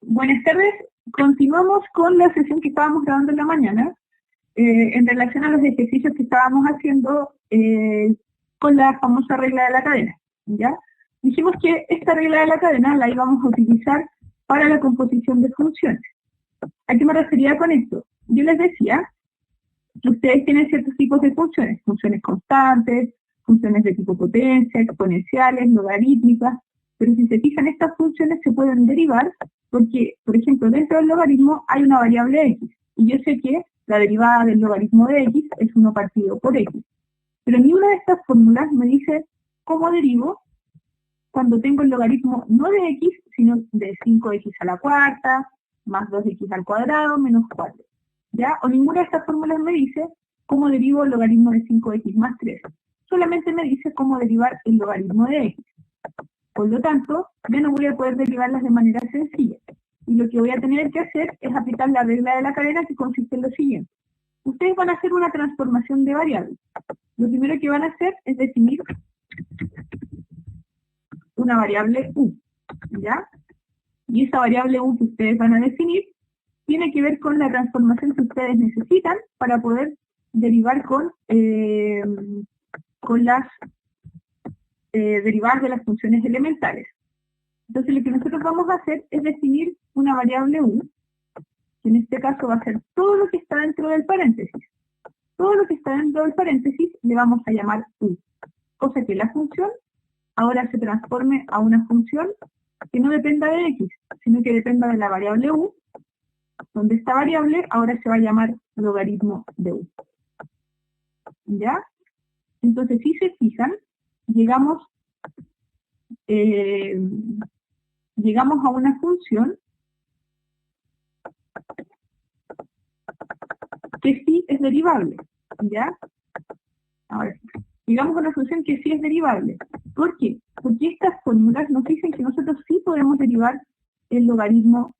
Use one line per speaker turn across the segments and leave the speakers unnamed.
Buenas tardes. Continuamos con la sesión que estábamos grabando en la mañana en relación a los ejercicios que estábamos haciendo con la famosa regla de la cadena. ¿Ya? Dijimos que esta regla de la cadena la íbamos a utilizar para la composición de funciones. ¿A qué me refería con esto? Yo les decía que ustedes tienen ciertos tipos de funciones, funciones constantes, funciones de tipo potencia, exponenciales, logarítmicas, pero si se fijan, estas funciones se pueden derivar porque, por ejemplo, dentro del logaritmo hay una variable x, y yo sé que la derivada del logaritmo de x es 1 partido por x. Pero ni una de estas fórmulas me dice cómo derivo cuando tengo el logaritmo no de x, sino de 5x a la cuarta, más 2x al cuadrado, menos 4. ¿Ya? O ninguna de estas fórmulas me dice cómo derivo el logaritmo de 5x más 3. Solamente me dice cómo derivar el logaritmo de x. Por lo tanto, yo no voy a poder derivarlas de manera sencilla. Y lo que voy a tener que hacer es aplicar la regla de la cadena, que consiste en lo siguiente. Ustedes van a hacer una transformación de variables. Lo primero que van a hacer es definir una variable u, ¿ya? Y esa variable u que ustedes van a definir tiene que ver con la transformación que ustedes necesitan para poder derivar con las derivadas de las funciones elementales. Entonces lo que nosotros vamos a hacer es definir una variable u, que en este caso va a ser todo lo que está dentro del paréntesis. Todo lo que está dentro del paréntesis le vamos a llamar u, cosa que la función ahora se transforme a una función que no dependa de x, sino que dependa de la variable u, donde esta variable ahora se va a llamar logaritmo de u. ¿Ya? Entonces, si se fijan, llegamos a una función que sí es derivable, ¿ya? Ahora, llegamos a una función que sí es derivable. ¿Por qué? Porque estas fórmulas nos dicen que nosotros sí podemos derivar el logaritmo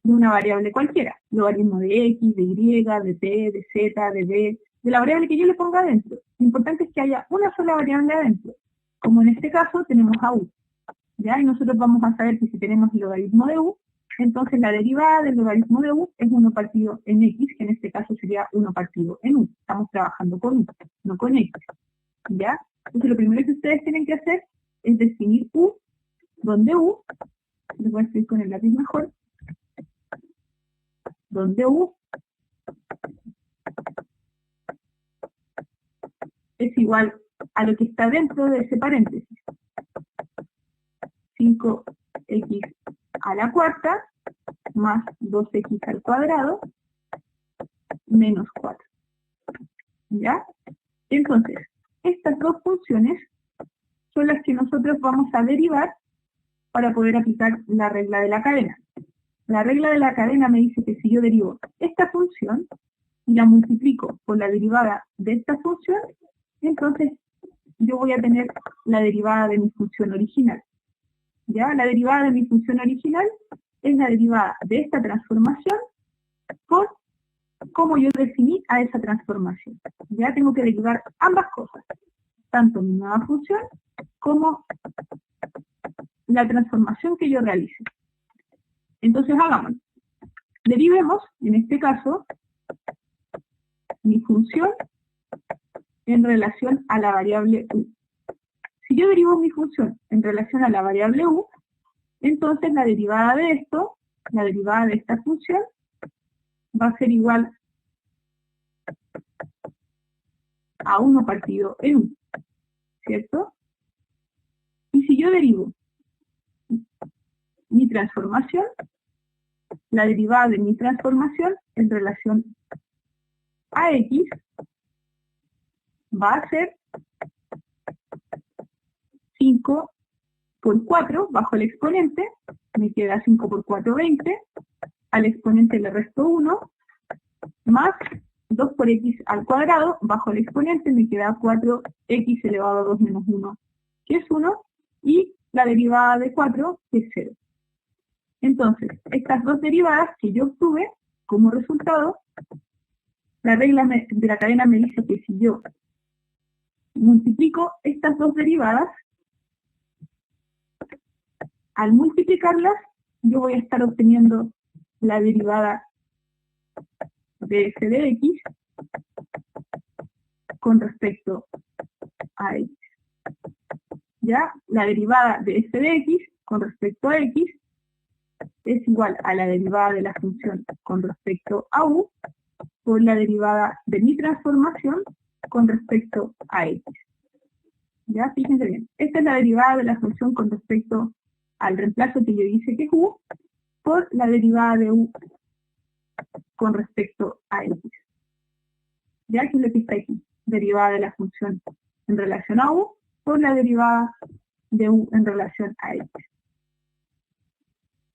de una variable cualquiera. Logaritmo de x, de y, de t, de z, de b, de la variable que yo le ponga adentro. Lo importante es que haya una sola variable adentro. Como en este caso tenemos a u. ¿Ya? Y nosotros vamos a saber que si tenemos el logaritmo de u, entonces la derivada del logaritmo de u es 1 partido en x, que en este caso sería 1 partido en u. Estamos trabajando con u, no con x. ¿Ya? Entonces lo primero que ustedes tienen que hacer es definir u, donde u, les voy a escribir con el lápiz mejor, donde u es igual a lo que está dentro de ese paréntesis. 5x a la cuarta más 2x al cuadrado menos 4. ¿Ya? Entonces, estas dos funciones son las que nosotros vamos a derivar para poder aplicar la regla de la cadena. La regla de la cadena me dice que si yo derivo esta función y la multiplico por la derivada de esta función, entonces yo voy a tener la derivada de mi función original. ¿Ya? La derivada de mi función original es la derivada de esta transformación por cómo yo definí a esa transformación. Ya tengo que derivar ambas cosas, tanto mi nueva función como la transformación que yo realice. Entonces hagámoslo. Derivemos, en este caso, mi función en relación a la variable u. Si yo derivo mi función en relación a la variable u, entonces la derivada de esto, la derivada de esta función, va a ser igual a 1 partido en u, ¿cierto? Y si yo derivo mi transformación, la derivada de mi transformación en relación a x va a ser 5 por 4 bajo el exponente, me queda 5 por 4, 20, al exponente le resto 1, más 2 por x al cuadrado, bajo el exponente me queda 4x elevado a 2 menos 1, que es 1, y la derivada de 4, que es 0. Entonces, estas dos derivadas que yo obtuve, como resultado, la regla de la cadena me dice que si yo multiplico estas dos derivadas, al multiplicarlas, yo voy a estar obteniendo la derivada de f de x con respecto a x. ¿Ya? La derivada de f de x con respecto a x es igual a la derivada de la función con respecto a u por la derivada de mi transformación con respecto a x. ¿Ya? Fíjense bien. Esta es la derivada de la función con respecto al reemplazo que yo hice, que es u, por la derivada de u con respecto a x. ¿Ya? Que es lo que está aquí. Derivada de la función en relación a u por la derivada de u en relación a x.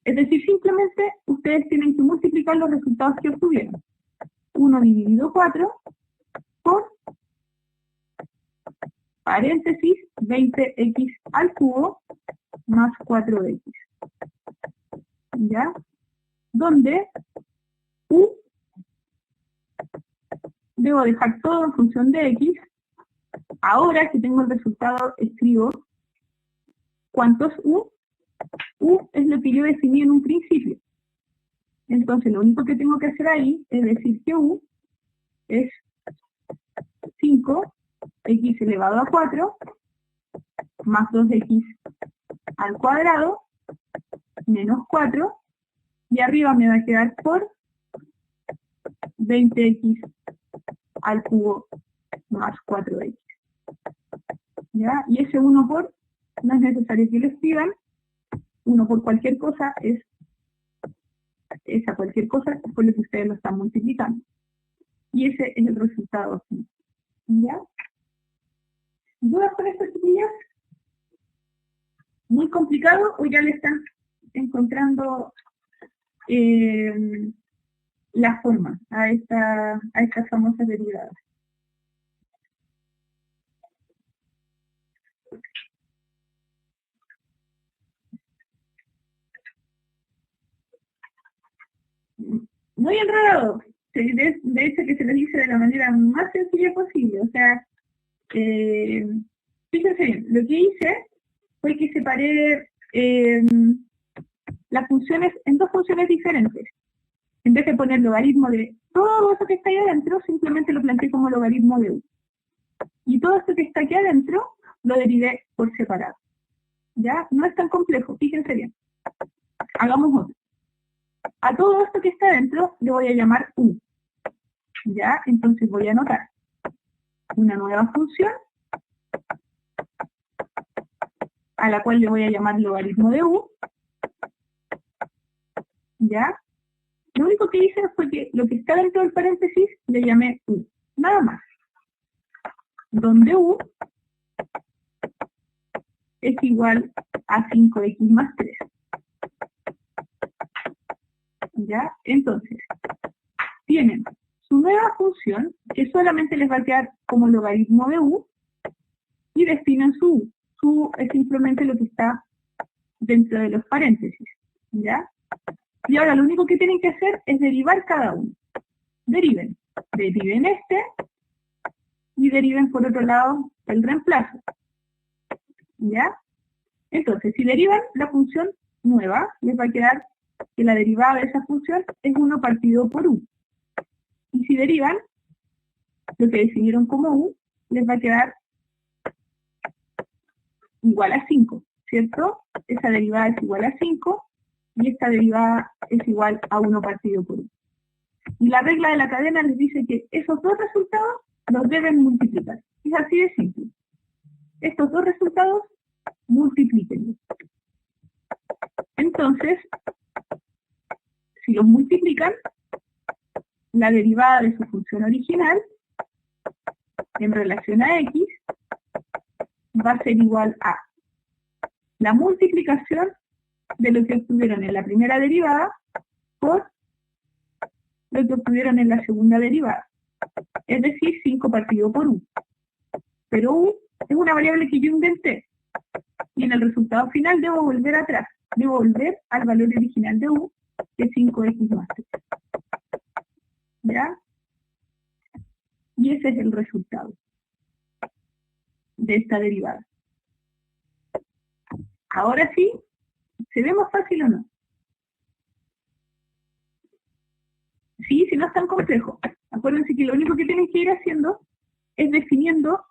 Es decir, simplemente ustedes tienen que multiplicar los resultados que obtuvieron. 1 dividido 4 por paréntesis 20x al cubo más 4x. ¿Ya? Donde u debo dejar todo en función de x. Ahora que tengo el resultado, escribo cuánto es u. U es lo que yo definí en un principio. Entonces, lo único que tengo que hacer ahí es decir que u es 5x elevado a 4 más 2x al cuadrado menos 4, y arriba me va a quedar por 20x al cubo más 4x. ¿Ya? Y ese 1 por, no es necesario que lo escriban, 1 por cualquier cosa es esa cualquier cosa por lo que ustedes lo están multiplicando. Y ese es el resultado. ¿Ya? ¿Dudas con esto, chiquillas? ¿Muy complicado o ya le están encontrando la forma a estas famosas derivadas? Muy enredado. De hecho, que se lo dice de la manera más sencilla posible. O sea, fíjense bien, lo que hice fue que separé las funciones en dos funciones diferentes. En vez de poner logaritmo de todo eso que está ahí adentro, simplemente lo planteé como logaritmo de u. Y todo esto que está aquí adentro lo derivé por separado. ¿Ya? No es tan complejo, fíjense bien. Hagamos otro. A todo esto que está adentro le voy a llamar u. ¿Ya? Entonces voy a anotar una nueva función a la cual le voy a llamar logaritmo de u. ¿Ya? Lo único que hice fue que lo que está dentro del paréntesis le llamé u. Nada más. Donde u es igual a 5x más 3. ¿Ya? Entonces, tienen su nueva función, que solamente les va a quedar como logaritmo de u, y destinan su u. Su u es simplemente lo que está dentro de los paréntesis. ¿Ya? Y ahora lo único que tienen que hacer es derivar cada uno. Deriven. Deriven este, y deriven por otro lado el reemplazo. ¿Ya? Entonces, si derivan la función nueva, les va a quedar que la derivada de esa función es 1 partido por u. Y si derivan lo que definieron como u, les va a quedar igual a 5, ¿cierto? Esa derivada es igual a 5 y esta derivada es igual a 1 partido por u. Y la regla de la cadena les dice que esos dos resultados los deben multiplicar. Es así de simple. Estos dos resultados, multiplíquenlos. Entonces, si los multiplican, la derivada de su función original en relación a x va a ser igual a la multiplicación de lo que obtuvieron en la primera derivada por lo que obtuvieron en la segunda derivada. Es decir, 5 partido por u. Pero u es una variable que yo inventé. Y en el resultado final debo volver atrás. Debo volver al valor original de u, que es 5x más 3. ¿Ya? Y ese es el resultado de esta derivada. Ahora sí, ¿se ve más fácil o no? no es tan complejo. Acuérdense que lo único que tienen que ir haciendo es definiendo,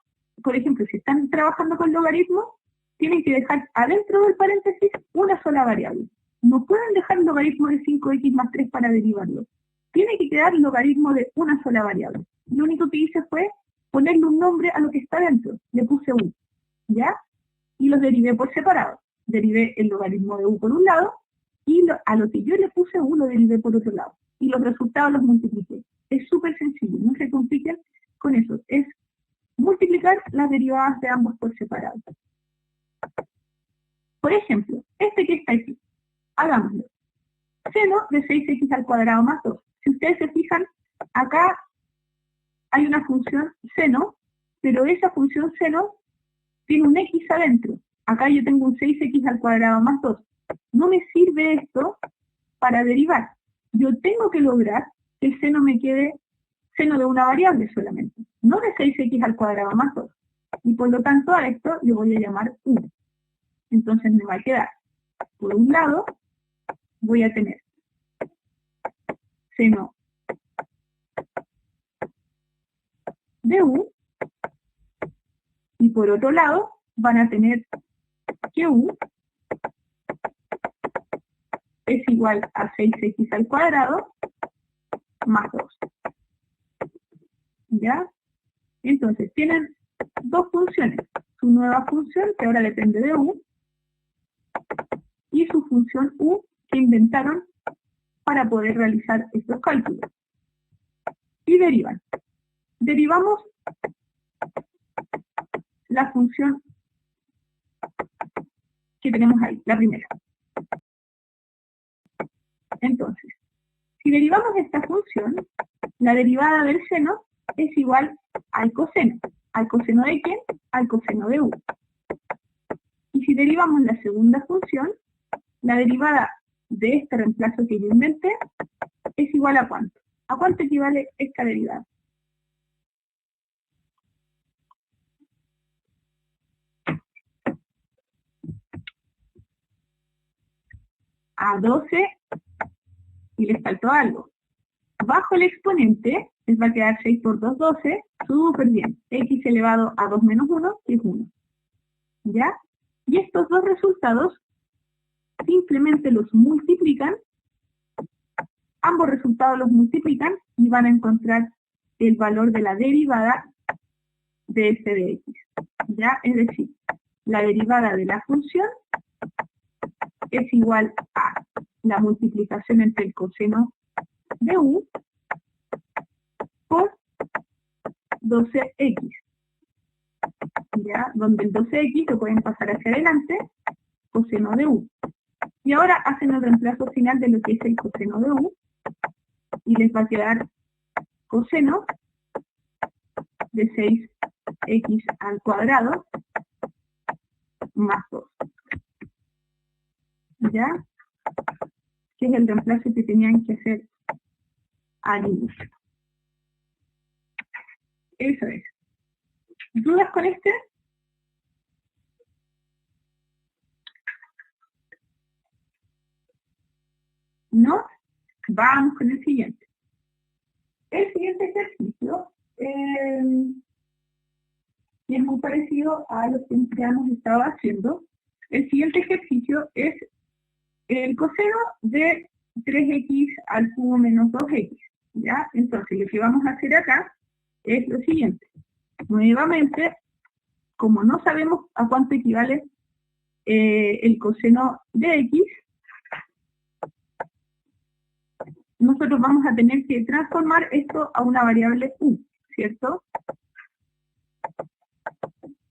por ejemplo, si están trabajando con logaritmos, tienen que dejar adentro del paréntesis una sola variable. No pueden dejar el logaritmo de 5x más 3 para derivarlo. Tiene que quedar el logaritmo de una sola variable. Lo único que hice fue ponerle un nombre a lo que está dentro. Le puse u, ¿ya? Y los derivé por separado. Derivé el logaritmo de u por un lado y a lo que yo le puse u lo derivé por otro lado. Y los resultados los multipliqué. Es súper sencillo, no se compliquen con eso. Es multiplicar las derivadas de ambos por separado. Por ejemplo, este que está aquí, hagámoslo. Seno de 6x al cuadrado más 2. Si ustedes se fijan, acá hay una función seno, pero esa función seno tiene un x adentro. Acá yo tengo un 6x al cuadrado más 2. No me sirve esto para derivar. Yo tengo que lograr que el seno me quede seno de una variable solamente, no de 6x al cuadrado más 2. Y por lo tanto a esto le voy a llamar u. Entonces me va a quedar, por un lado, voy a tener seno de u, y por otro lado van a tener que u es igual a 6x al cuadrado más 2. ¿Ya? Entonces tienen dos funciones. Su nueva función, que ahora depende de u, y su función u, que inventaron para poder realizar estos cálculos. Y derivan. Derivamos la función que tenemos ahí, la primera. Entonces, si derivamos esta función, la derivada del seno es igual al coseno. ¿Al coseno de quién? Al coseno de u. Y si derivamos la segunda función, la derivada de este reemplazo que yo inventé es igual a ¿cuánto? ¿A cuánto equivale esta derivada? A 12 y les faltó algo. Bajo el exponente les va a quedar 6 por 2, 12, súper bien. X elevado a 2 menos 1, que es 1. ¿Ya? Y estos dos resultados simplemente los multiplican, ambos resultados los multiplican y van a encontrar el valor de la derivada de f de x. ¿Ya? Es decir, la derivada de la función es igual a la multiplicación entre el coseno de u por 12x. ¿Ya? Donde el 12x lo pueden pasar hacia adelante, coseno de u. Y ahora hacen el reemplazo final de lo que es el coseno de u, y les va a quedar coseno de 6x al cuadrado más 2. ¿Ya? Que es el reemplazo que tenían que hacer al inicio. Eso es. ¿Dudas con este? ¿No? Vamos con el siguiente. El siguiente ejercicio y es muy parecido a lo que ya hemos estado haciendo. El siguiente ejercicio es el coseno de 3x al cubo menos 2x. ¿Ya? Entonces, lo que vamos a hacer acá es lo siguiente. Nuevamente, como no sabemos a cuánto equivale el coseno de x, nosotros vamos a tener que transformar esto a una variable u, ¿cierto?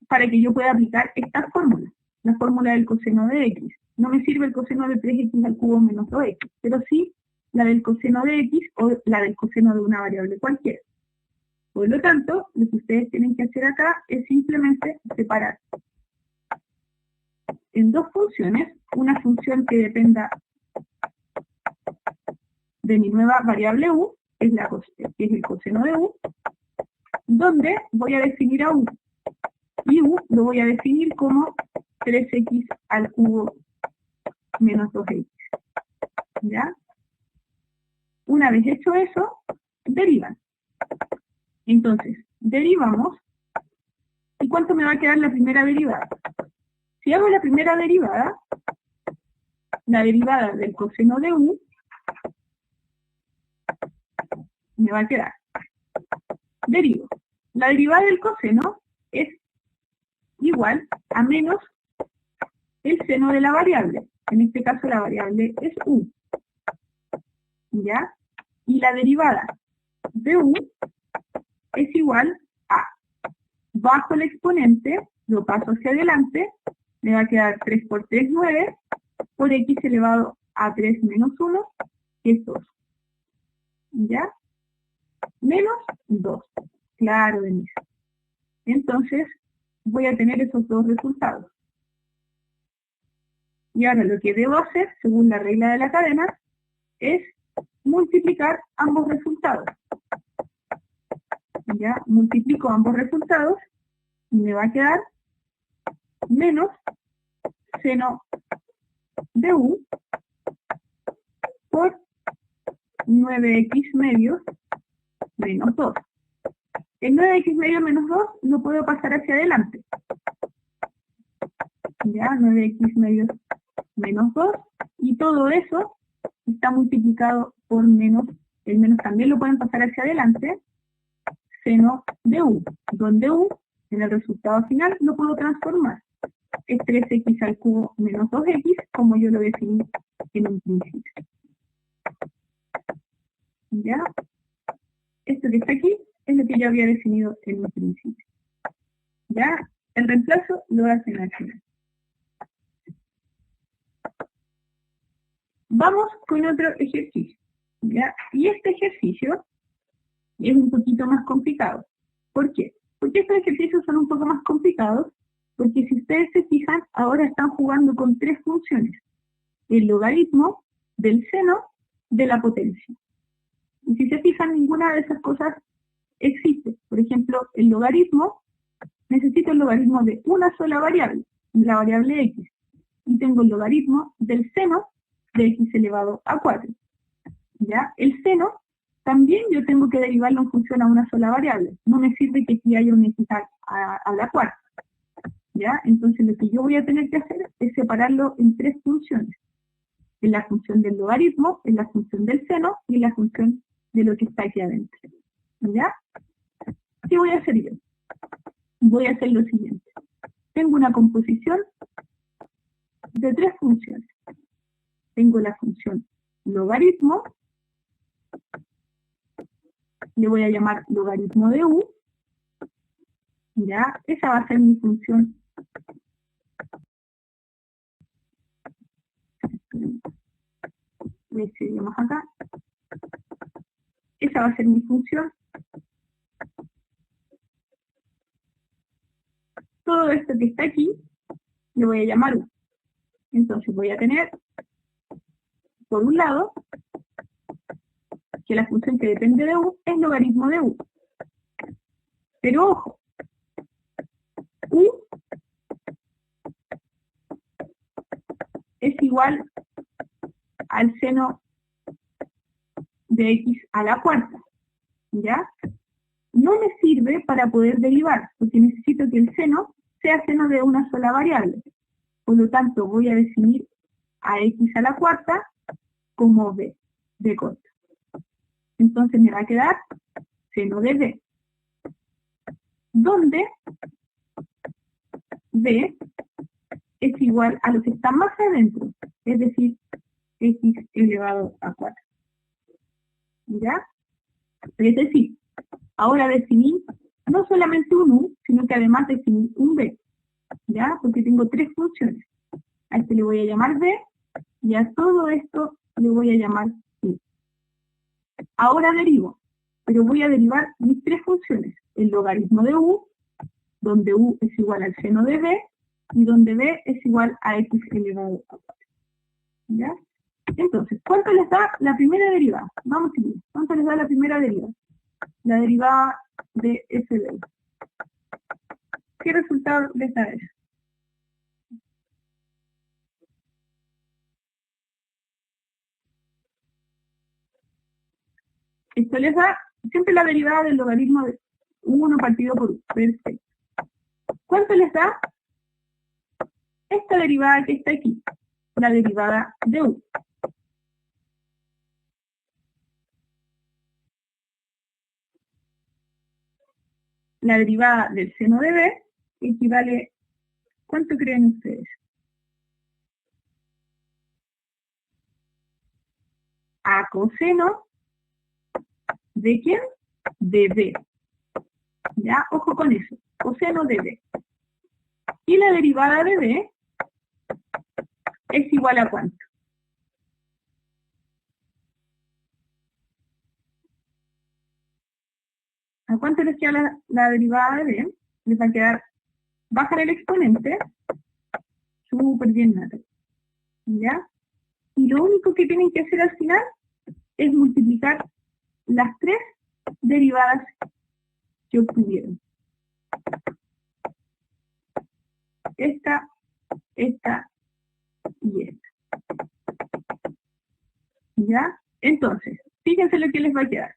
Para que yo pueda aplicar esta fórmula, la fórmula del coseno de x. No me sirve el coseno de 3x al cubo menos 2x, pero sí la del coseno de x o la del coseno de una variable cualquiera. Por lo tanto, lo que ustedes tienen que hacer acá es simplemente separar en dos funciones, una función que dependa de mi nueva variable u, que es el coseno de u, donde voy a definir a u. Y u lo voy a definir como 3x al cubo menos 2x. ¿Ya? Una vez hecho eso, derivan. Entonces, derivamos. ¿Y cuánto me va a quedar la primera derivada? Si hago la primera derivada, la derivada del coseno de u, me va a quedar. Derivo. La derivada del coseno es igual a menos el seno de la variable. En este caso la variable es u. ¿Ya? Y la derivada de u es igual a, bajo el exponente, lo paso hacia adelante, me va a quedar 3 por 3, 9, por x elevado a 3 menos 1, que es 2. ¿Ya? Menos 2. Claro, Denise. Entonces, voy a tener esos dos resultados. Y ahora lo que debo hacer, según la regla de la cadena, es multiplicar ambos resultados. Ya, multiplico ambos resultados y me va a quedar menos seno de u por 9x medios menos 2. El 9x medio menos 2 lo puedo pasar hacia adelante. Ya, 9x medios menos 2, y todo eso está multiplicado por menos, el menos también lo pueden pasar hacia adelante, seno de u, donde u, en el resultado final, lo puedo transformar. Es 3x al cubo menos 2x, como yo lo definí en un principio. ¿Ya? Esto que está aquí es lo que yo había definido en un principio. ¿Ya? El reemplazo lo hacen al final. Vamos con otro ejercicio. ¿Ya? Y este ejercicio es un poquito más complicado. ¿Por qué? Porque estos ejercicios son un poco más complicados, porque si ustedes se fijan, ahora están jugando con tres funciones. El logaritmo del seno de la potencia. Y si se fijan, ninguna de esas cosas existe. Por ejemplo, el logaritmo, necesito el logaritmo de una sola variable, la variable x. Y tengo el logaritmo del seno de x elevado a 4. ¿Ya? El seno también yo tengo que derivarlo en función a una sola variable. No me sirve que aquí haya un x a la cuarta. ¿Ya? Entonces lo que yo voy a tener que hacer es separarlo en tres funciones. En la función del logaritmo, en la función del seno y en la función de lo que está aquí adentro. ¿Ya? ¿Qué voy a hacer yo? Voy a hacer lo siguiente. Tengo una composición de tres funciones. Tengo la función logaritmo, le voy a llamar logaritmo de u, ¿ya? Esa va a ser mi función. Le escribimos acá. Esa va a ser mi función. Todo esto que está aquí, le voy a llamar u. Entonces voy a tener, por un lado, que la función que depende de u es logaritmo de u. Pero ojo, u es igual al seno de x a la cuarta, ¿ya? No me sirve para poder derivar, porque necesito que el seno sea seno de una sola variable. Por lo tanto, voy a definir a x a la cuarta como b, b corta. Entonces me va a quedar seno de b, donde b es igual a lo que está más adentro, es decir, x elevado a 4. ¿Ya? Es decir, ahora definí no solamente un u, sino que además definí un b. ¿Ya? Porque tengo tres funciones. A este le voy a llamar b y a todo esto le voy a llamar u. Ahora derivo, pero voy a derivar mis tres funciones. El logaritmo de u, donde u es igual al seno de b, y donde b es igual a x elevado a 4. ¿Ya? Entonces, ¿cuánto les da la primera derivada? Vamos a ver. ¿Cuánto les da la primera derivada? La derivada de f de u. ¿Qué resultado les da eso? Esto les da Siempre la derivada del logaritmo de 1 partido por u. Perfecto. ¿Cuánto les da? Esta derivada que está aquí, la derivada de u. La derivada del seno de b equivale, ¿cuánto creen ustedes? A coseno de ¿quién? De b. Ya, ojo con eso, coseno de b. Y la derivada de b es igual a ¿cuánto? ¿A cuánto les queda la derivada de b? Les va a quedar, bajar el exponente, súper bien, Natalia. ¿Ya? Y lo único que tienen que hacer al final es multiplicar las tres derivadas que obtuvieron. Esta y esta. ¿Ya? Entonces, fíjense lo que les va a quedar.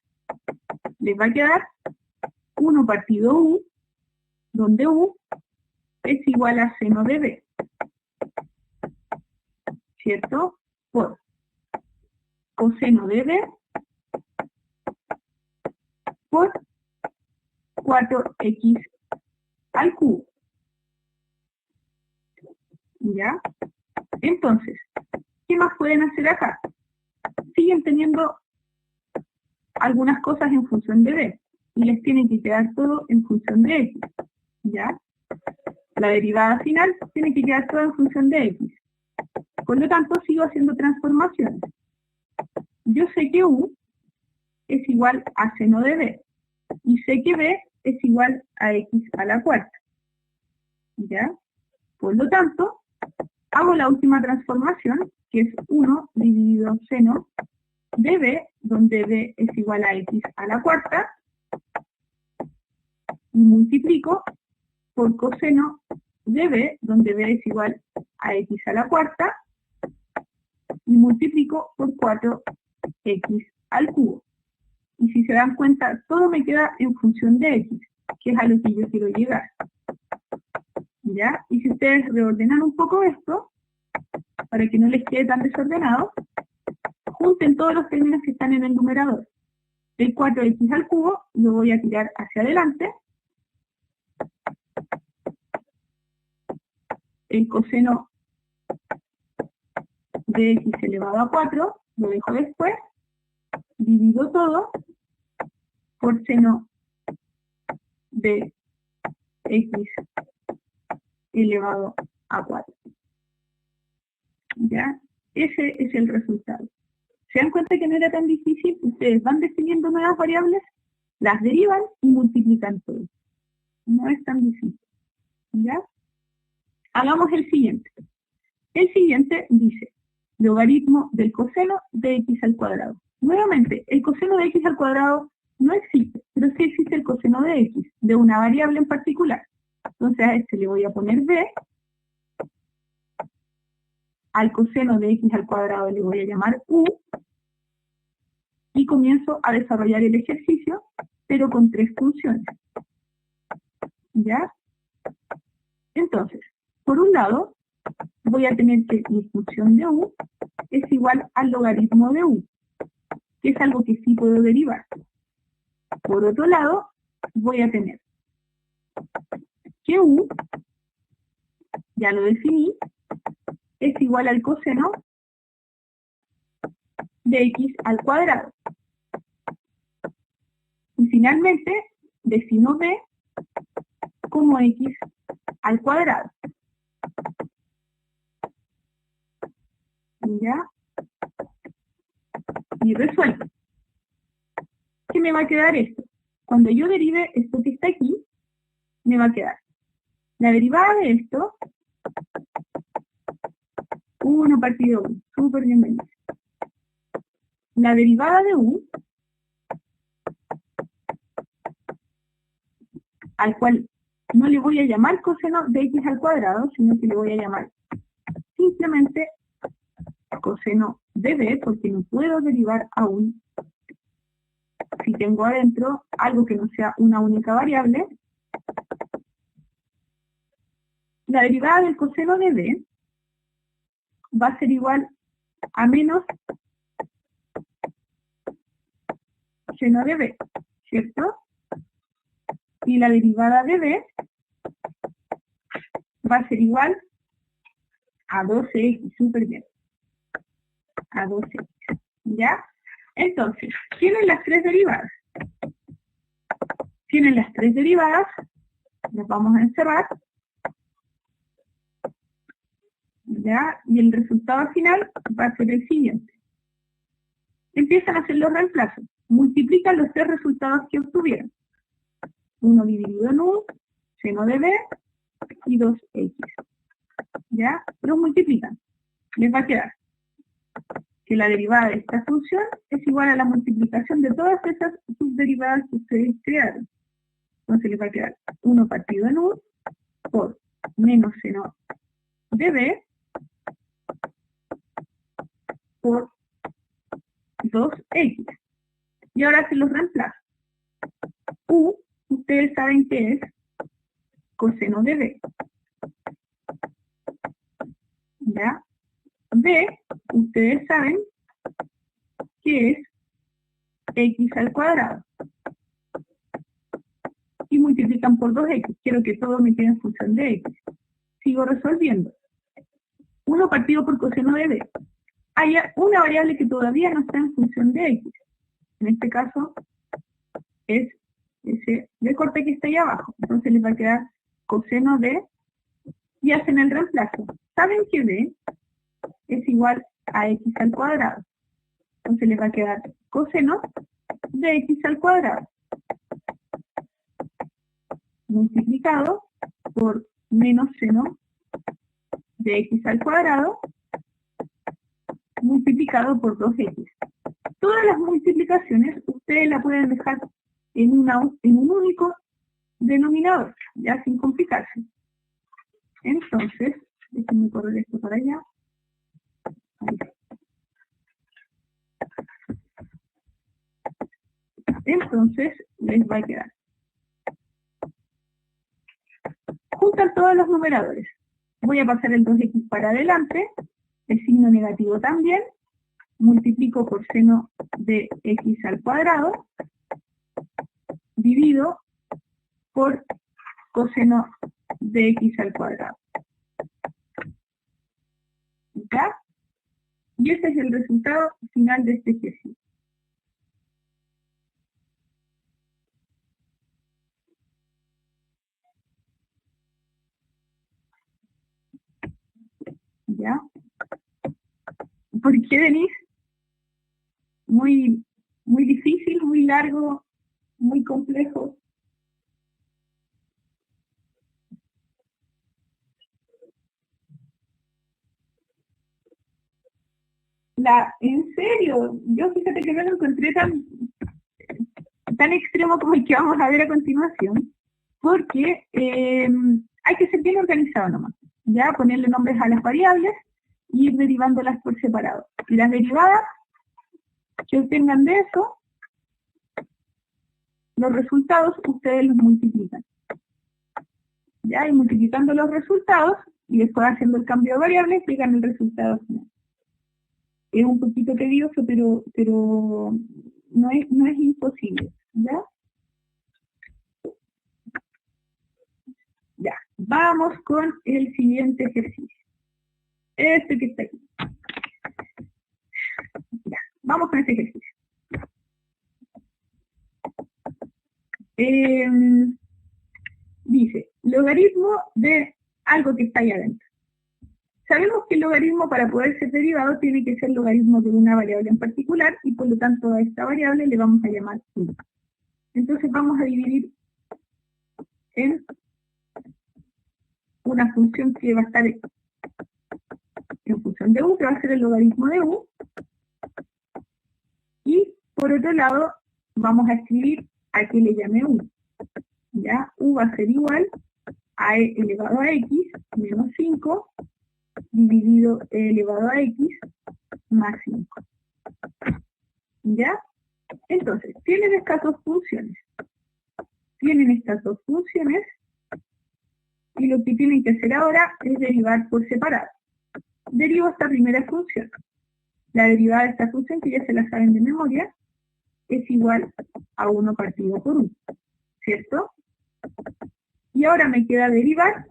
Les va a quedar 1 partido u, donde u es igual a seno de b, ¿cierto? Por coseno de b por 4x al cubo. ¿Ya? Entonces, ¿qué más pueden hacer acá? Siguen teniendo algunas cosas en función de b, y les tiene que quedar todo en función de x. ¿Ya? La derivada final tiene que quedar todo en función de x. Por lo tanto, sigo haciendo transformaciones. Yo sé que u es igual a seno de b, y sé que b es igual a x a la cuarta. ¿Ya? Por lo tanto, hago la última transformación, que es 1 dividido seno de b, donde b es igual a x a la cuarta, y multiplico por coseno de b, donde b es igual a x a la cuarta, y multiplico por 4x al cubo. Y si se dan cuenta, todo me queda en función de x, que es a lo que yo quiero llegar. ¿Ya? Y si ustedes reordenan un poco esto, para que no les quede tan desordenado, junten todos los términos que están en el numerador. El 4x al cubo lo voy a tirar hacia adelante. El coseno de x elevado a 4 lo dejo después. Divido todo por seno de x elevado a 4. ¿Ya? Ese es el resultado. ¿Se dan cuenta que no era tan difícil? Ustedes van definiendo nuevas variables, las derivan y multiplican todo. No es tan difícil. ¿Ya? Hagamos el siguiente. El siguiente dice, logaritmo del coseno de x al cuadrado. Nuevamente, el coseno de x al cuadrado no existe, pero sí existe el coseno de x, de una variable en particular. Entonces a este le voy a poner b, al coseno de x al cuadrado le voy a llamar u, y comienzo a desarrollar el ejercicio, pero con tres funciones. ¿Ya? Entonces, por un lado, voy a tener que mi función de u es igual al logaritmo de u, que es algo que sí puedo derivar. Por otro lado, voy a tener que u, ya lo definí, es igual al coseno de x al cuadrado. Y finalmente, defino b como x al cuadrado. ¿Ya? Y resuelvo. ¿Qué me va a quedar esto? Cuando yo derive esto que está aquí, me va a quedar la derivada de esto, 1 partido 1, súper bienvenido. La derivada de u, al cual no le voy a llamar coseno de x al cuadrado, sino que le voy a llamar simplemente coseno de b, porque no puedo derivar aún si tengo adentro algo que no sea una única variable, la derivada del coseno de b va a ser igual a menos seno de b, ¿cierto? Y la derivada de b va a ser igual a 12x, súper bien, a 12x, ¿ya? Entonces, tienen las tres derivadas. Tienen las tres derivadas, las vamos a encerrar, ¿ya? Y el resultado final va a ser el siguiente. Empiezan a hacer los reemplazos. Multiplican los tres resultados que obtuvieron. 1 dividido en u, seno de b y 2x. ¿Ya? Los multiplican. Les va a quedar que la derivada de esta función es igual a la multiplicación de todas esas subderivadas que ustedes crearon. Entonces les va a quedar 1 partido en u por menos seno de b por 2x. Y ahora se los reemplazo. U, ustedes saben que es coseno de b. ¿Ya? B, ustedes saben que es x al cuadrado. Y multiplican por 2x. Quiero que todo me quede en función de x. Sigo resolviendo. 1 partido por coseno de b. Hay una variable que todavía no está en función de x. En este caso es ese de corte que está ahí abajo. Entonces les va a quedar coseno de, y hacen el reemplazo. Saben que b es igual a x al cuadrado. Entonces les va a quedar coseno de x al cuadrado multiplicado por menos seno de x al cuadrado multiplicado por 2x. Todas las multiplicaciones ustedes las pueden dejar en un único denominador, ya sin complicarse. Entonces, déjenme correr esto para allá. Ahí. Entonces, les va a quedar. Juntan todos los numeradores. Voy a pasar el 2x para adelante, el signo negativo también, multiplico por seno de x al cuadrado, divido por coseno de x al cuadrado. ¿Ya? Y este es el resultado final de este ejercicio. ¿Ya? ¿Por qué, Denise? Muy difícil, muy largo, muy complejo. En serio, yo fíjate que no lo encontré tan extremo como el que vamos a ver a continuación, porque hay que ser bien organizado nomás, ya ponerle nombres a las variables y ir derivándolas por separado. Y las derivadas que obtengan de eso, los resultados ustedes los multiplican. Ya, y multiplicando los resultados y después haciendo el cambio de variables, llegan el resultado final. Es un poquito tedioso, pero no es imposible, ¿ya? Ya, vamos con el siguiente ejercicio. Este que está aquí. Ya, vamos con este ejercicio. Dice, logaritmo de algo que está ahí adentro. Sabemos que el logaritmo para poder ser derivado tiene que ser logaritmo de una variable en particular y por lo tanto a esta variable le vamos a llamar u. Entonces vamos a dividir en una función que va a estar en función de u, que va a ser el logaritmo de u. Y por otro lado vamos a escribir a que le llame u. Ya, u va a ser igual a e elevado a x menos 5 dividido e elevado a x más 5. ¿Ya? Entonces, tienen estas dos funciones. Tienen estas dos funciones y lo que tienen que hacer ahora es derivar por separado. Derivo esta primera función. La derivada de esta función, que ya se la saben de memoria, es igual a 1 partido por 1, ¿cierto? Y ahora me queda derivar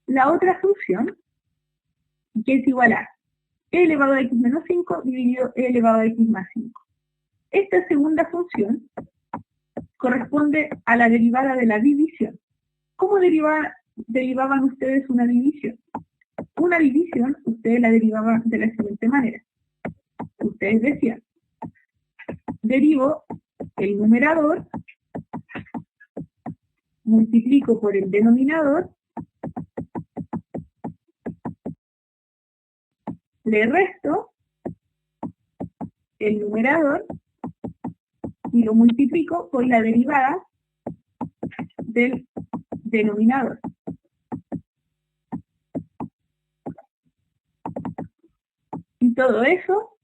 la otra función, que es igual a e elevado a x menos 5 dividido e elevado a x más 5. Esta segunda función corresponde a la derivada de la división. ¿Cómo derivaban ustedes una división? Una división, ustedes la derivaban de la siguiente manera. Ustedes decían, derivo el numerador, multiplico por el denominador, le resto el numerador y lo multiplico por la derivada del denominador. Y todo eso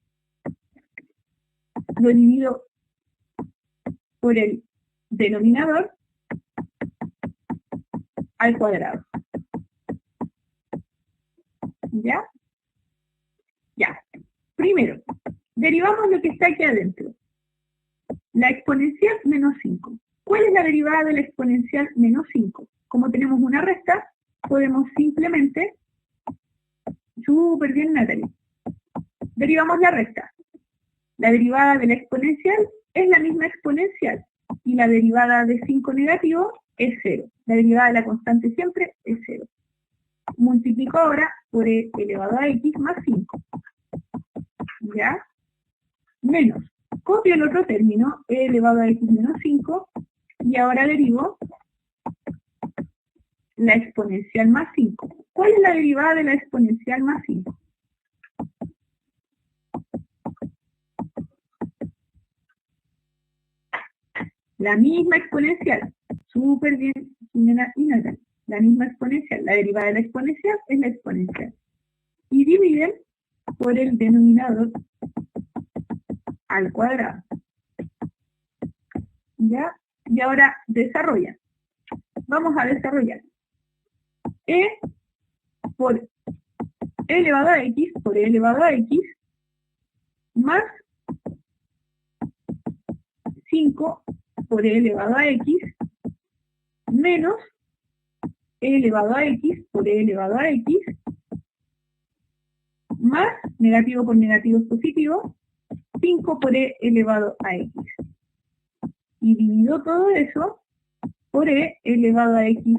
lo divido por el denominador al cuadrado. ¿Ya? Ya. Primero, derivamos lo que está aquí adentro. La exponencial menos 5. ¿Cuál es la derivada de la exponencial menos 5? Como tenemos una resta, podemos simplemente, súper bien Natalie, derivamos la resta. La derivada de la exponencial es la misma exponencial y la derivada de 5 negativo es 0. La derivada de la constante siempre es 0. Multiplico ahora por e elevado a x más 5. ¿Ya? Menos. Copio el otro término, e elevado a x menos 5, y ahora derivo la exponencial más 5. ¿Cuál es la derivada de la exponencial más 5? La misma exponencial. Súper bien, señora Inata. La misma exponencial. La derivada de la exponencial es la exponencial. Y dividen por el denominador al cuadrado. ¿Ya? Y ahora desarrolla. Vamos a desarrollar. E por e elevado a x por e elevado a x más 5 por e elevado a x menos e elevado a x por e elevado a x más negativo por negativo es positivo, 5 por e elevado a x. Y divido todo eso por e elevado a x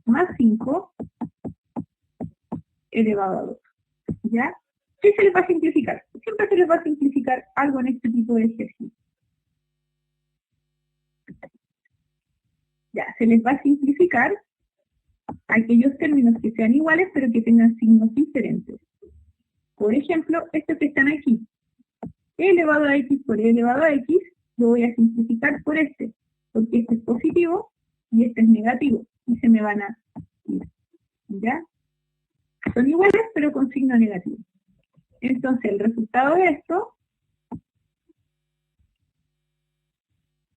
más 5 elevado a 2. ¿Ya? ¿Qué se les va a simplificar? Siempre se les va a simplificar algo en este tipo de ejercicio. Ya, se les va a simplificar aquellos términos que sean iguales pero que tengan signos diferentes. Por ejemplo, estos que están aquí. E elevado a x por e elevado a x lo voy a simplificar por este, porque este es positivo y este es negativo, y se me van a ir. ¿Ya? Son iguales pero con signo negativo. Entonces el resultado de esto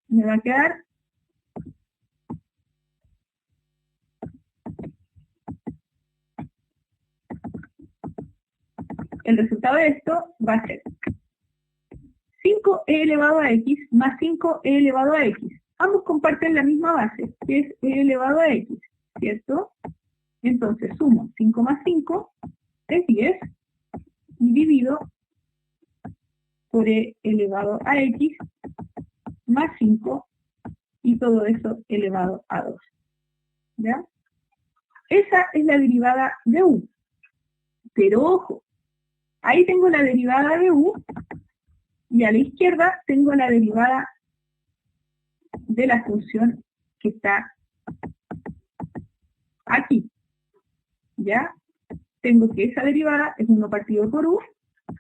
me va a quedar el resultado de esto va a ser 5e elevado a x más 5e elevado a x. Ambos comparten la misma base, que es e elevado a x, ¿cierto? Entonces sumo 5 más 5 es 10 y divido por e elevado a x más 5 y todo eso elevado a 2. ¿Ya? Esa es la derivada de u. Pero ojo, ahí tengo la derivada de u y a la izquierda tengo la derivada de la función que está aquí. ¿Ya? Tengo que esa derivada es 1 partido por u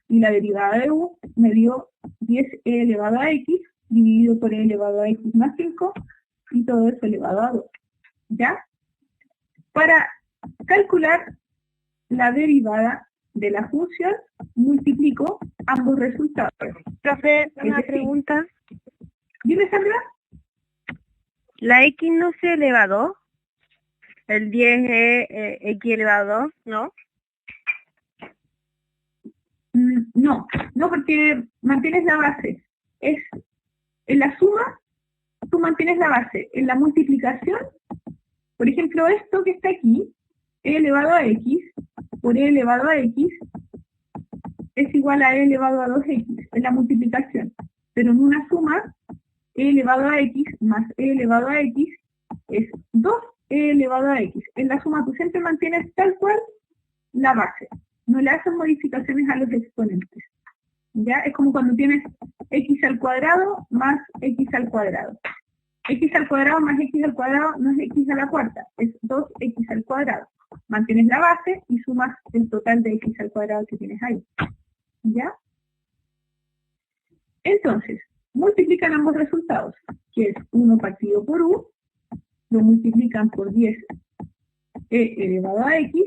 y la derivada de u me dio 10e elevado a x dividido por e elevado a x más 5 y todo eso elevado a 2. ¿Ya? Para calcular la derivada de la función, multiplico ambos resultados.
Profe,
Es
una
decir,
pregunta.
¿dime, Sandra?
¿La x no se eleva a 2? El 10 es x elevado a 2, ¿no?
No, no, porque mantienes la base. Es en la suma, tú mantienes la base. En la multiplicación, por ejemplo, esto que está aquí, e elevado a x por e elevado a x es igual a e elevado a 2x, es la multiplicación. Pero en una suma, e elevado a x más e elevado a x es 2e elevado a x. En la suma tú siempre mantienes tal cual la base. No le haces modificaciones a los exponentes. ¿Ya? Es como cuando tienes x al cuadrado más x al cuadrado. X al cuadrado más x al cuadrado no es x a la cuarta, es 2x al cuadrado. Mantienes la base y sumas el total de x al cuadrado que tienes ahí. ¿Ya? Entonces, multiplican ambos resultados, que es 1 partido por u, lo multiplican por 10e elevado a x,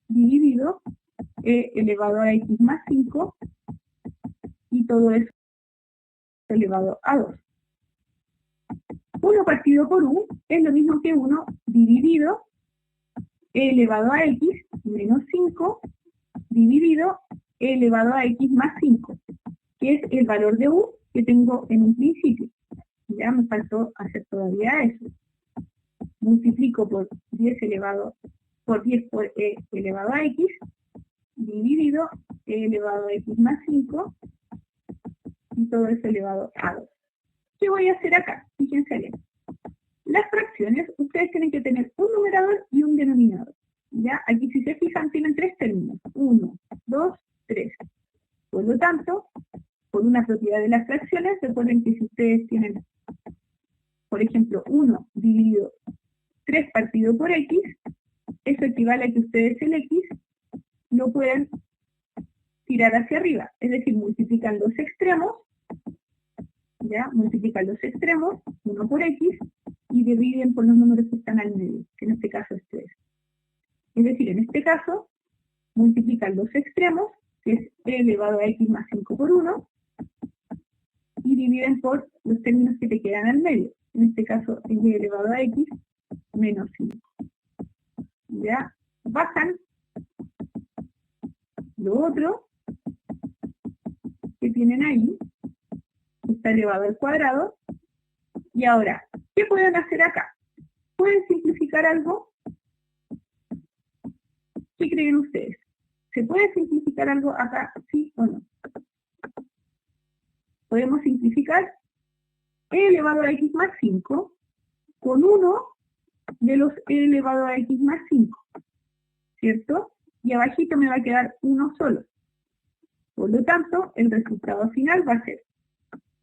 dividido e elevado a x más 5, y todo eso elevado a 2. 1 partido por u es lo mismo que 1 dividido e elevado a x menos 5 dividido e elevado a x más 5, que es el valor de u que tengo en un principio. Ya me faltó hacer todavía eso. Multiplico por 10 por e elevado a x dividido e elevado a x más 5 y todo eso elevado a 2. ¿Qué voy a hacer acá? Fíjense bien. Las fracciones, ustedes tienen que tener un numerador y un denominador. ¿Ya? Aquí si se fijan tienen tres términos. 1, 2, 3. Por lo tanto, por una propiedad de las fracciones, recuerden que si ustedes tienen, por ejemplo, 1 dividido 3 partido por x, eso equivale a que ustedes el x lo pueden tirar hacia arriba. Es decir, multiplican los extremos, ¿ya? Multiplican los extremos, 1 por x, y dividen por los números que están al medio, que en este caso es 3. Es decir, en este caso, multiplican los extremos, que es e elevado a x más 5 por 1, y dividen por los términos que te quedan al medio. En este caso, es e elevado a x menos 5. ¿Ya? Bajan lo otro que tienen ahí, está elevado al cuadrado. Y ahora, ¿qué pueden hacer acá? ¿Pueden simplificar algo? ¿Qué creen ustedes? ¿Se puede simplificar algo acá, sí o no? Podemos simplificar e elevado a x más 5 con uno de los e elevado a x más 5, ¿cierto? Y abajito me va a quedar uno solo. Por lo tanto, el resultado final va a ser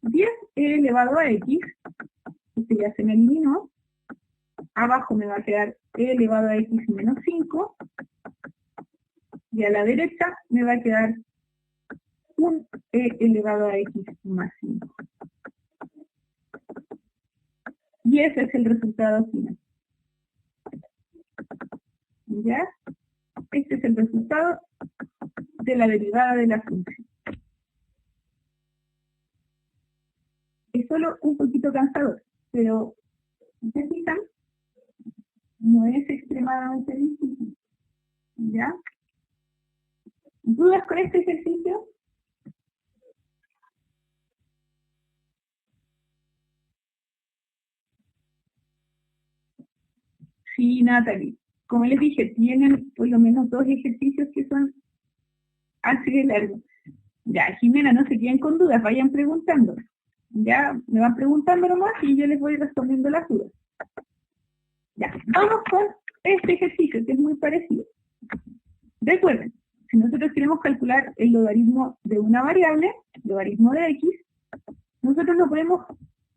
10e elevado a x, este ya se me eliminó, abajo me va a quedar e elevado a x menos 5, y a la derecha me va a quedar un e elevado a x más 5. Y ese es el resultado final. ¿Ya? Este es el resultado de la derivada de la función. Es solo un poquito cansador, pero ¿se fijan? No es extremadamente difícil. ¿Ya? ¿Dudas con este ejercicio? Sí, Natalie. Como les dije, tienen por lo menos 2 ejercicios que son así de largos. Ya, Jimena, no se queden con dudas, vayan preguntando. Ya, me van preguntando nomás y yo les voy respondiendo las dudas. Ya, vamos con este ejercicio que es muy parecido. Recuerden, si nosotros queremos calcular el logaritmo de una variable, logaritmo de x, nosotros no podemos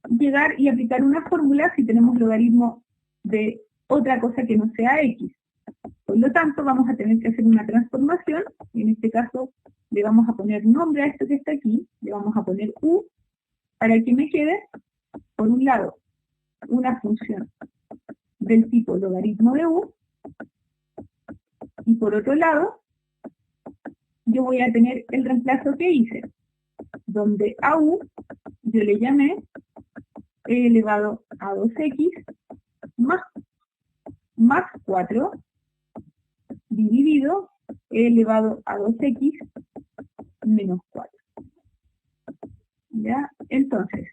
llegar y aplicar una fórmula si tenemos logaritmo de otra cosa que no sea x. Por lo tanto, vamos a tener que hacer una transformación, y en este caso le vamos a poner nombre a esto que está aquí, le vamos a poner u, para que me quede, por un lado, una función del tipo logaritmo de u, y por otro lado, yo voy a tener el reemplazo que hice, donde a u yo le llamé e elevado a 2x más 4 dividido e elevado a 2x menos 4. ¿Ya? Entonces,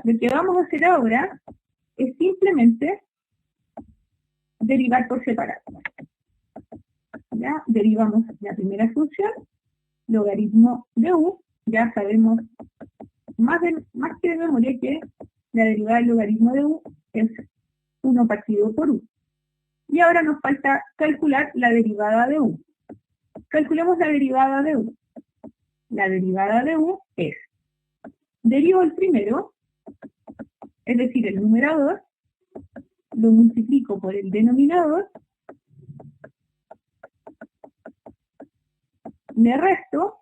lo que vamos a hacer ahora es simplemente derivar por separado. ¿Ya? Derivamos la primera función, logaritmo de u, ya sabemos más que de memoria que la derivada del logaritmo de u es 1 partido por u. Y ahora nos falta calcular la derivada de u. Calculemos la derivada de u. La derivada de u es, derivo el primero, es decir, el numerador, lo multiplico por el denominador, le resto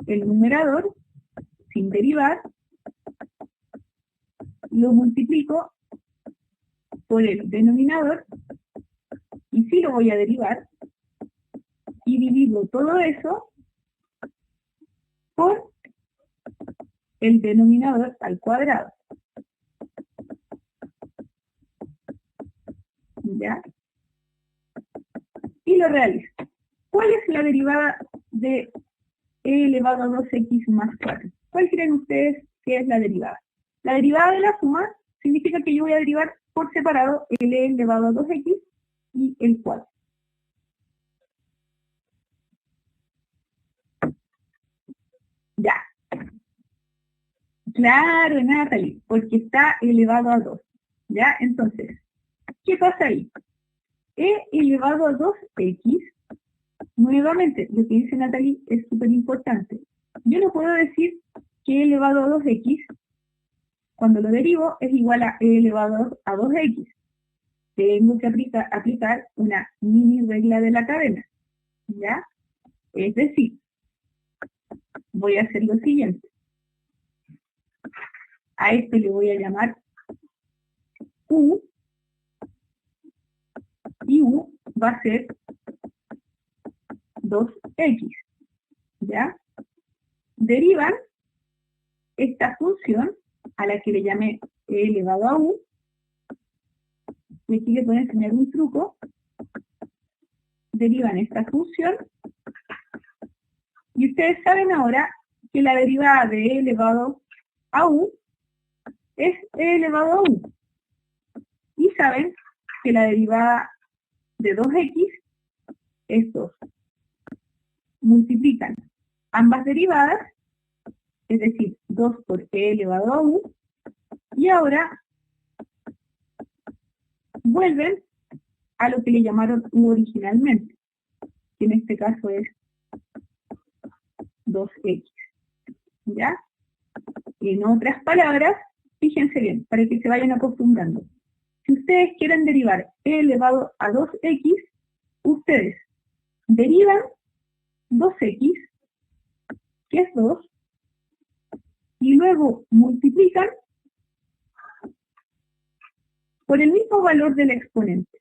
el numerador sin derivar, lo multiplico por el denominador y sí lo voy a derivar y divido todo eso por el denominador al cuadrado. ¿Ya? Y lo realizo. ¿Cuál es la derivada de e elevado a 2x más 4? ¿Cuál creen ustedes que es la derivada? La derivada de la suma significa que yo voy a derivar por separado el e elevado a 2x y el 4. Ya. Claro, Natalie, porque está elevado a 2. ¿Ya? Entonces, ¿qué pasa ahí? E elevado a 2x, nuevamente, lo que dice Natalie es súper importante. Yo no puedo decir que e elevado a 2x, cuando lo derivo, es igual a e elevado a 2x. Tengo que aplicar una mini regla de la cadena. ¿Ya? Es decir, voy a hacer lo siguiente. A esto le voy a llamar u, y u va a ser 2x. ¿Ya? Derivan esta función a la que le llamé e elevado a u. Y aquí les voy a enseñar un truco. Derivan esta función y ustedes saben ahora que la derivada de e elevado a u es e elevado a u. Y saben que la derivada de 2x es 2. Multiplican ambas derivadas, es decir, 2 por e elevado a u, y ahora vuelven a lo que le llamaron u originalmente, que en este caso es 2x. ¿Ya? En otras palabras, fíjense bien, para que se vayan acostumbrando. Si ustedes quieren derivar e elevado a 2x, ustedes derivan 2x, que es 2, y luego multiplican por el mismo valor del exponente.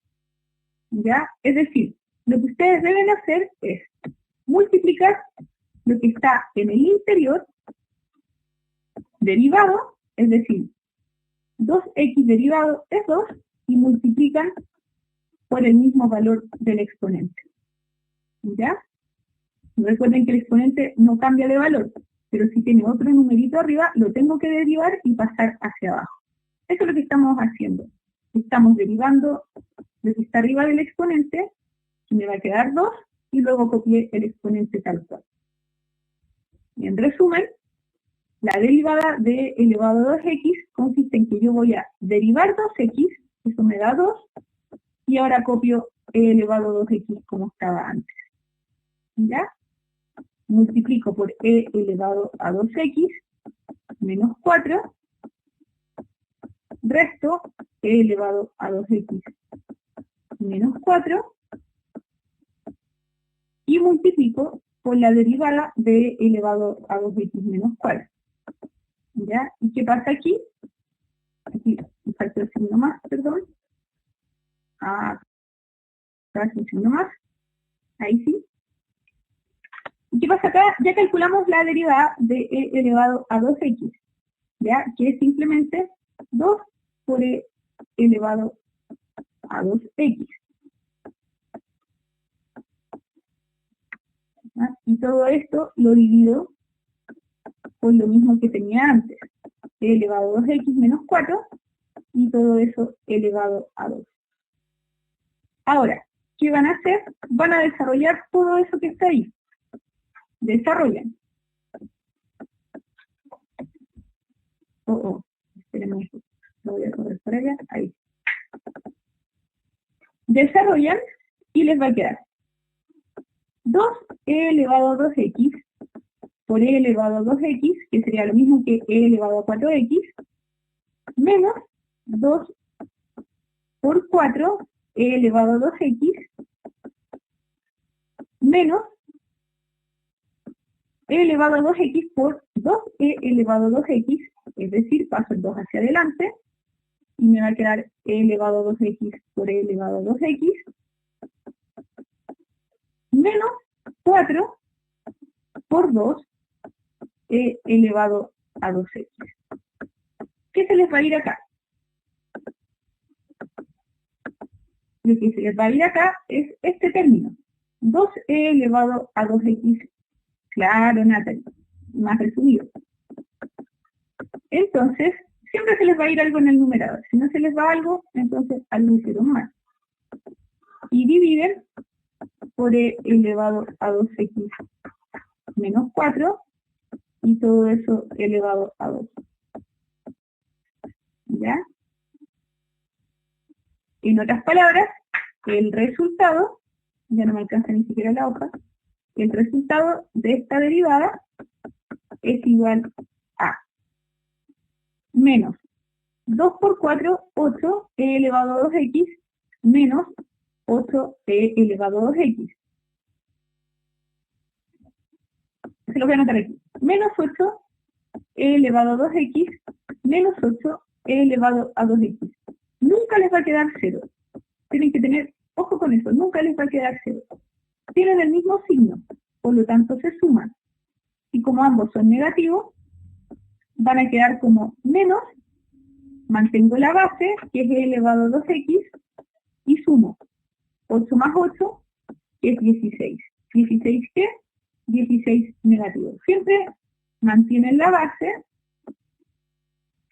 ¿Ya? Es decir, lo que ustedes deben hacer es multiplicar lo que está en el interior derivado, es decir, 2x derivado es 2, y multiplican por el mismo valor del exponente. ¿Ya? Recuerden que el exponente no cambia de valor, pero si tiene otro numerito arriba, lo tengo que derivar y pasar hacia abajo. Eso es lo que estamos haciendo. Estamos derivando lo que está arriba del exponente, y me va a quedar 2, y luego copié el exponente tal cual. Y en resumen, la derivada de elevado a 2x consiste en que yo voy a derivar 2x, eso me da 2, y ahora copio e elevado a 2x como estaba antes. ¿Ya? Multiplico por e elevado a 2x menos 4, resto e elevado a 2x menos 4, y multiplico por la derivada de elevado a 2x menos 4. ¿Ya? ¿Y qué pasa aquí? Aquí me falta el signo más, perdón. Acá es un signo más. Ahí sí. ¿Y qué pasa acá? Ya calculamos la derivada de e elevado a 2x, ¿ya? Que es simplemente 2 por e elevado a 2x. ¿Ya? Y todo esto lo divido por lo mismo que tenía antes. E elevado a 2x menos 4 y todo eso elevado a 2. Ahora, ¿qué van a hacer? Van a desarrollar todo eso que está ahí. Desarrollan. Espérenme, lo voy a correr por allá. Ahí. Desarrollan y les va a quedar 2e elevado a 2x por e elevado a 2x, que sería lo mismo que e elevado a 4x, menos 2 por 4 e elevado a 2x, menos e elevado a 2x por 2e elevado a 2x, es decir, paso el 2 hacia adelante, y me va a quedar e elevado a 2x por e elevado a 2x, menos 4 por 2 e elevado a 2x. ¿Qué se les va a ir acá? Lo que se les va a ir acá es este término, 2e elevado a 2x. Claro, Natalie, más resumido. Entonces, siempre se les va a ir algo en el numerador. Si no se les va algo, entonces algo hicieron más. Y dividen por e elevado a 2x menos 4 y todo eso elevado a 2. ¿Ya? En otras palabras, el resultado, ya no me alcanza ni siquiera la hoja, el resultado de esta derivada es igual a menos 2 por 4, 8 e elevado a 2x menos 8 e elevado a 2x. Se lo voy a anotar aquí. Menos 8 e elevado a 2x menos 8 e elevado a 2x. Nunca les va a quedar 0. Tienen que tener ojo con eso, nunca les va a quedar 0. Tienen el mismo signo, por lo tanto se suman. Y como ambos son negativos, van a quedar como menos, mantengo la base, que es e elevado a 2x, y sumo 8 más 8, que es 16. ¿16 qué? 16 negativo. Siempre mantienen la base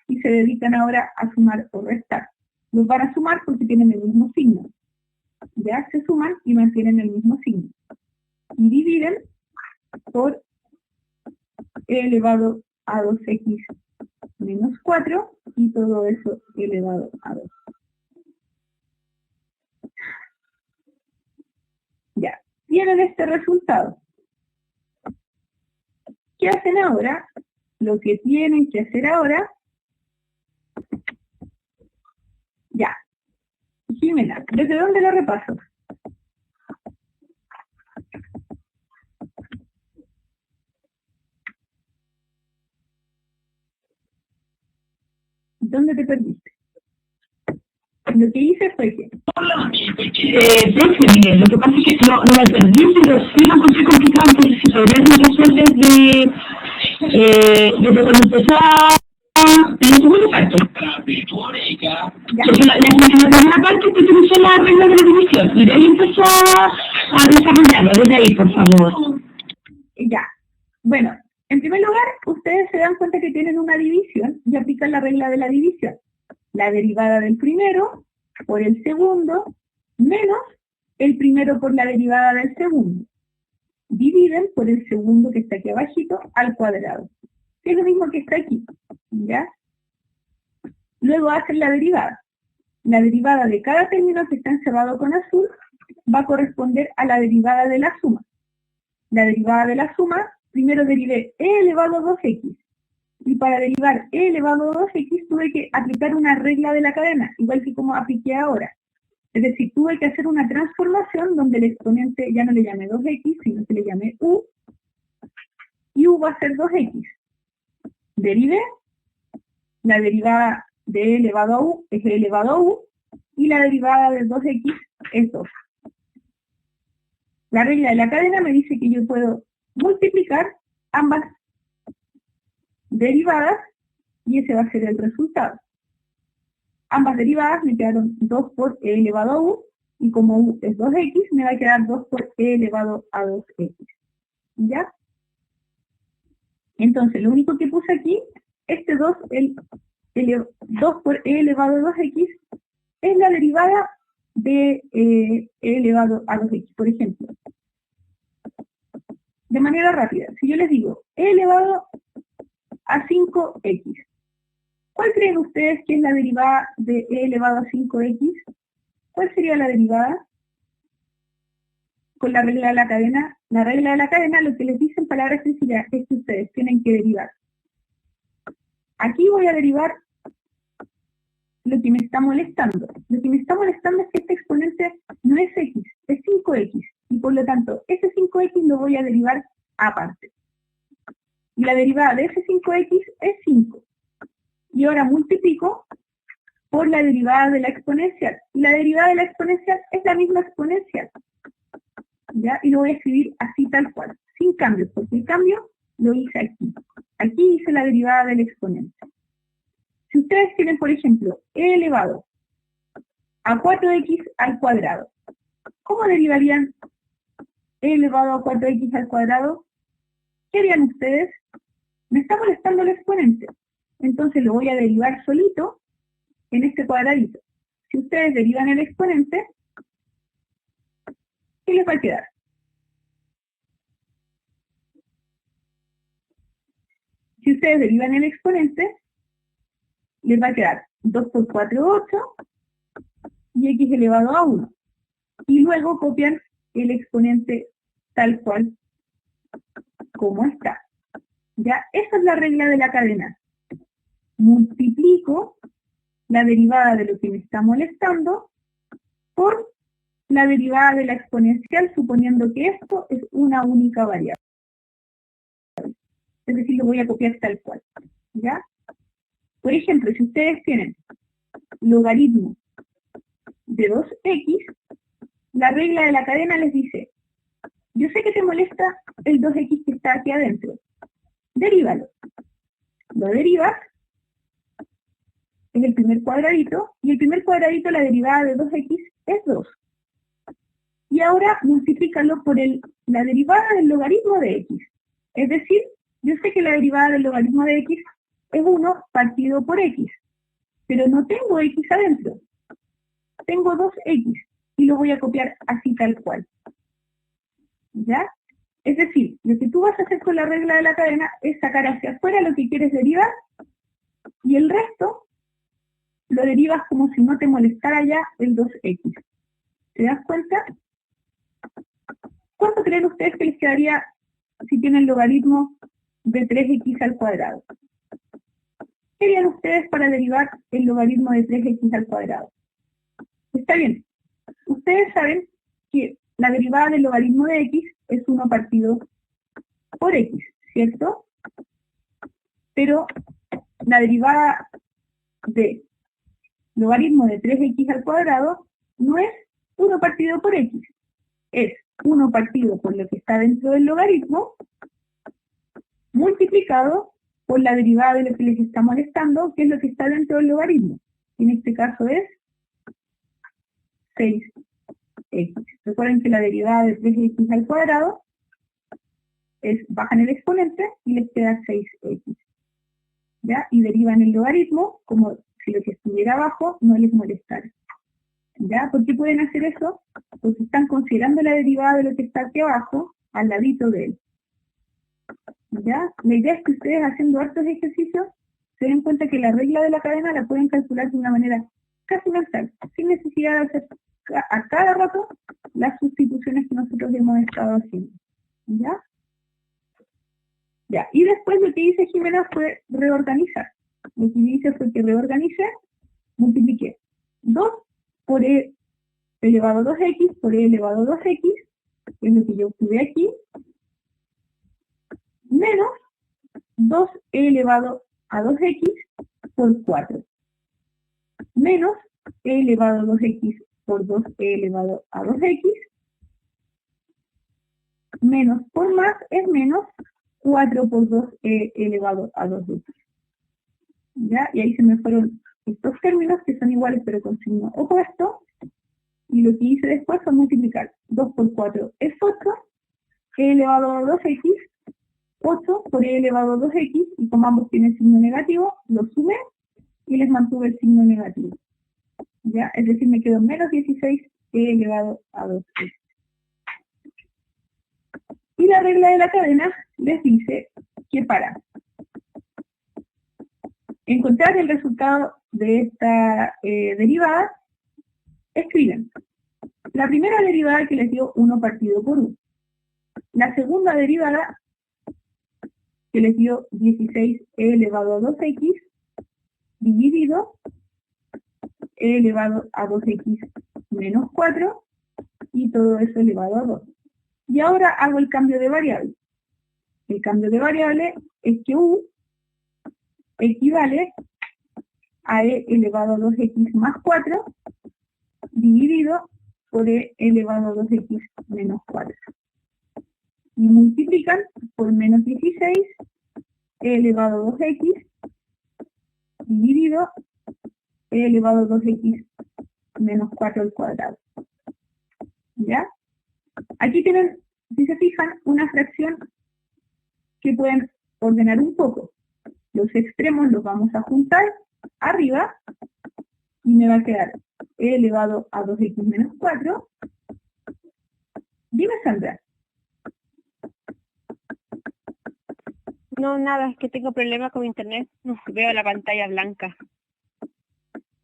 y se dedican ahora a sumar o restar. Los van a sumar porque tienen el mismo signo. Ya se suman y mantienen el mismo signo. Y dividen por e elevado a 2x menos 4 y todo eso elevado a 2. Ya, tienen este resultado. ¿Qué hacen ahora? Lo que tienen que hacer ahora, ya. Jimena, ¿desde dónde lo repaso? ¿Dónde te perdiste? Lo que hice fue que...
Profe, mire, lo que pasa es que no me perdí, pero sí lo encontré complicado, entonces si podrías resolver desde cuando empezaba en la segunda parte. Porque la primera parte te utilizó la regla de la división, y de ahí empezó a desarrollarlo, desde ahí, por favor.
Ya, bueno, en primer lugar, ustedes se dan cuenta que tienen una división y aplican la regla de la división. La derivada del primero por el segundo menos el primero por la derivada del segundo. Dividen por el segundo que está aquí abajito al cuadrado. Es lo mismo que está aquí, ¿ya? Luego hacen la derivada. La derivada de cada término que está encerrado con azul va a corresponder a la derivada de la suma. La derivada de la suma, primero derivé e elevado a 2x. Y para derivar e elevado a 2x tuve que aplicar una regla de la cadena, igual que como apliqué ahora. Es decir, tuve que hacer una transformación donde el exponente ya no le llamé 2x, sino que le llamé u, y u va a ser 2x. Derivé, la derivada de e elevado a u es e elevado a u, y la derivada de 2x es 2. La regla de la cadena me dice que yo puedo multiplicar ambas derivadas y ese va a ser el resultado. Ambas derivadas me quedaron 2 por e elevado a u, y como u es 2x, me va a quedar 2 por e elevado a 2x. ¿Ya? Entonces, lo único que puse aquí, este 2 por e elevado a 2x, es la derivada de e elevado a 2x. Por ejemplo, de manera rápida, si yo les digo e elevado a 5x, ¿cuál creen ustedes que es la derivada de e elevado a 5x? ¿Cuál sería la derivada? Con la regla de la cadena. La regla de la cadena lo que les dice en palabras sencillas es que ustedes tienen que derivar. Aquí voy a derivar lo que me está molestando. Lo que me está molestando es que este exponente no es x, es 5x. Y por lo tanto, ese 5x lo voy a derivar aparte. Y la derivada de ese 5x es 5. Y ahora multiplico por la derivada de la exponencial. Y la derivada de la exponencial es la misma exponencial. ¿Ya? Y lo voy a escribir así tal cual, sin cambios, porque el cambio lo hice aquí. Aquí hice la derivada del exponente. Si ustedes tienen, por ejemplo, e elevado a 4x al cuadrado, ¿cómo derivarían e elevado a 4x al cuadrado? ¿Qué harían ustedes? Me está molestando el exponente. Entonces lo voy a derivar solito en este cuadradito. Si ustedes derivan el exponente, ¿qué les va a quedar? Si ustedes derivan el exponente, les va a quedar 2 por 4, 8, y x elevado a 1. Y luego copian el exponente tal cual como está. ¿Ya? Esa es la regla de la cadena. Multiplico la derivada de lo que me está molestando por la derivada de la exponencial, suponiendo que esto es una única variable. Es decir, lo voy a copiar tal cual. ¿Ya? Por ejemplo, si ustedes tienen logaritmo de 2x, la regla de la cadena les dice, yo sé que te molesta el 2x que está aquí adentro. Derívalo. Lo derivas, es el primer cuadradito, y el primer cuadradito, la derivada de 2x, es 2. Y ahora multiplícalo por la derivada del logaritmo de x. Es decir, yo sé que la derivada del logaritmo de x es 1 partido por x, pero no tengo x adentro. Tengo 2x, y lo voy a copiar así tal cual. ¿Ya? Es decir, lo que tú vas a hacer con la regla de la cadena es sacar hacia afuera lo que quieres derivar, y el resto lo derivas como si no te molestara ya el 2x. ¿Te das cuenta? ¿Cuánto creen ustedes que les quedaría si tienen logaritmo de 3x al cuadrado? ¿Qué harían ustedes para derivar el logaritmo de 3x al cuadrado? Está bien. Ustedes saben que la derivada del logaritmo de x es 1 partido por x, ¿cierto? Pero la derivada de logaritmo de 3x al cuadrado no es 1 partido por x, es 1 partido por lo que está dentro del logaritmo multiplicado por la derivada de lo que les está molestando, que es lo que está dentro del logaritmo. En este caso es 6x. Recuerden que la derivada de 3x al cuadrado bajan el exponente y les queda 6x. ¿Ya? Y derivan el logaritmo como si lo que estuviera abajo no les molestara. ¿Ya? ¿Por qué pueden hacer eso? Porque están considerando la derivada de lo que está aquí abajo al ladito de él. ¿Ya? La idea es que ustedes, haciendo hartos ejercicios, se den cuenta que la regla de la cadena la pueden calcular de una manera casi mental, sin necesidad de hacer a cada rato las sustituciones que nosotros hemos estado haciendo. ¿Ya? Ya, y después lo que hice Jimena fue reorganizar. Lo que hice fue que reorganicé, multipliqué 2 por e elevado a 2x por e elevado a 2x, que es lo que yo obtuve aquí, menos 2e elevado a 2x por 4, menos e elevado a 2x por 2e elevado a 2x, menos por más es menos 4 por 2 elevado a 2x. ¿Ya? Y ahí se me fueron estos términos que son iguales pero con signo opuesto. Y lo que hice después fue multiplicar 2 por 4 es 8, e elevado a 2x, 8 por e elevado a 2x, y como ambos tienen signo negativo, lo sumé y les mantuve el signo negativo. ¿Ya? Es decir, me quedó menos 16 e elevado a 2x. Y la regla de la cadena les dice que para encontrar el resultado de esta derivada, escriben la primera derivada que les dio 1 partido por 1. La segunda derivada que les dio 16 e elevado a 2x dividido e elevado a 2x menos 4 y todo eso elevado a 2. Y ahora hago el cambio de variable. El cambio de variable es que u equivale a e elevado a 2x más 4 dividido por e elevado a 2x menos 4. Y multiplican por menos 16 e elevado a 2x dividido e elevado a 2x menos 4 al cuadrado. ¿Ya? Aquí tienen, si se fijan, una fracción que pueden ordenar un poco. Los extremos los vamos a juntar arriba y me va a quedar e elevado a 2x menos 4. Dime, Sandra.
No, nada, es que tengo problemas con internet. No, veo la pantalla blanca.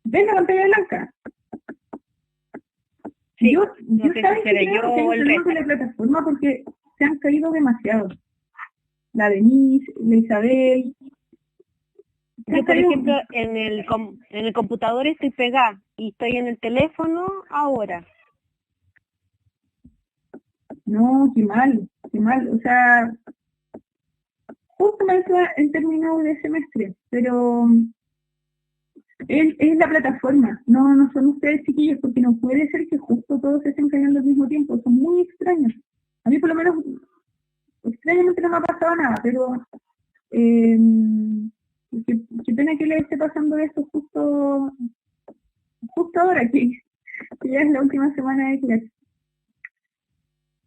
¿Ves la pantalla blanca?
Sí,
Yo
no sé
sabes
si
que
seré
tengo
yo o el
problemas
resto.
con la plataforma porque se han caído demasiado. La Denise, la Isabel. se han
Yo, por
caído-
ejemplo, en el computador estoy pegada y estoy en el teléfono ahora.
No, qué mal, qué mal. O sea, justo me en términos de semestre, pero es la plataforma. No son ustedes, chiquillos, porque no puede ser que justo todos se estén cayendo al mismo tiempo. Son muy extraños. A mí por lo menos, extrañamente no me ha pasado nada, pero eh, qué pena que le esté pasando esto justo ahora, que ya es la última semana de clase.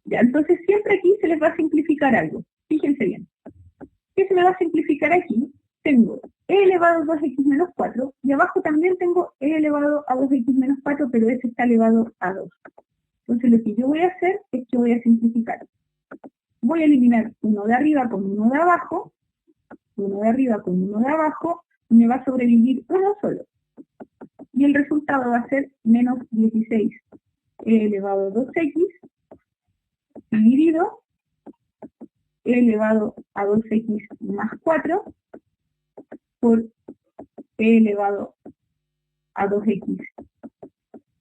Ya, entonces siempre aquí se les va a simplificar algo. Fíjense bien. ¿Qué se me va a simplificar aquí? Tengo e elevado a 2x menos 4 y abajo también tengo e elevado a 2x menos 4, pero ese está elevado a 2. Entonces lo que yo voy a hacer es que voy a simplificar. Voy a eliminar uno de arriba con uno de abajo, uno de arriba con uno de abajo, y me va a sobrevivir uno solo. Y el resultado va a ser menos 16 e elevado a 2x dividido e elevado a 2x más 4 por e elevado a 2x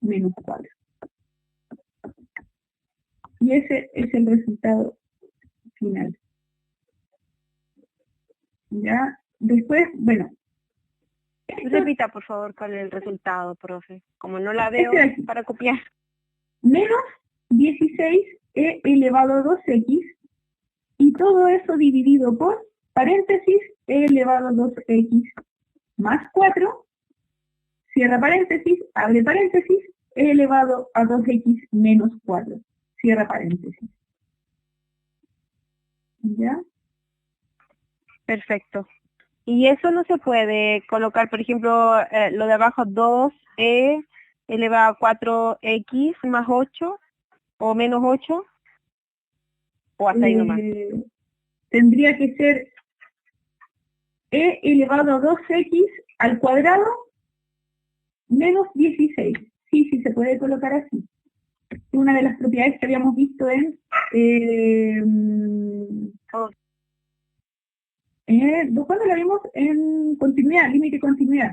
menos 4. Y ese es el resultado final. ¿Ya? Después, bueno.
Repita, por favor, cuál es el resultado, profe. Como no la veo para copiar.
Menos 16 e elevado a 2x y todo eso dividido por paréntesis e elevado a 2x más 4, cierra paréntesis, abre paréntesis, e elevado a 2x menos 4, cierra paréntesis. ¿Ya?
Perfecto. Y eso no se puede colocar, por ejemplo, lo de abajo 2e elevado a 4x más 8 o menos 8 o hasta ahí nomás.
Tendría que ser e elevado a 2x al cuadrado menos 16. Sí, se puede colocar así. Una de las propiedades que habíamos visto en ¿cuándo la vimos? En continuidad, límite continuidad.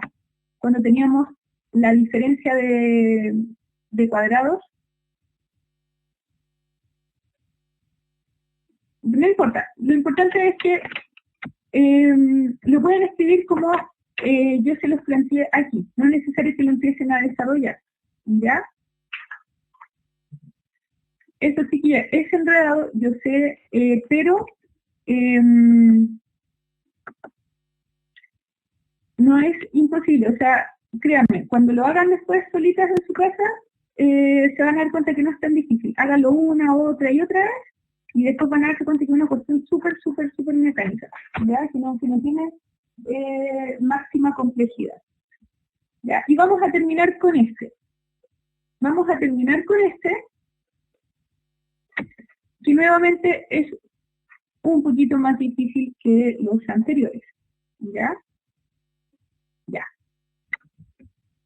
Cuando teníamos la diferencia de cuadrados. No importa, lo importante es que lo pueden escribir como yo se los planteé aquí. No es necesario que lo empiecen a desarrollar. ¿Ya? Eso sí que es enredado, yo sé, pero no es imposible. O sea, créanme, cuando lo hagan después solitas en su casa, se van a dar cuenta que no es tan difícil. Háganlo una, otra y otra vez, y después van a darse cuenta que es una cuestión súper, súper, súper mecánica, ¿ya? Que no tiene máxima complejidad. ¿Ya? Y vamos a terminar con este. Vamos a terminar con este, que nuevamente es un poquito más difícil que los anteriores. ¿Ya? Ya.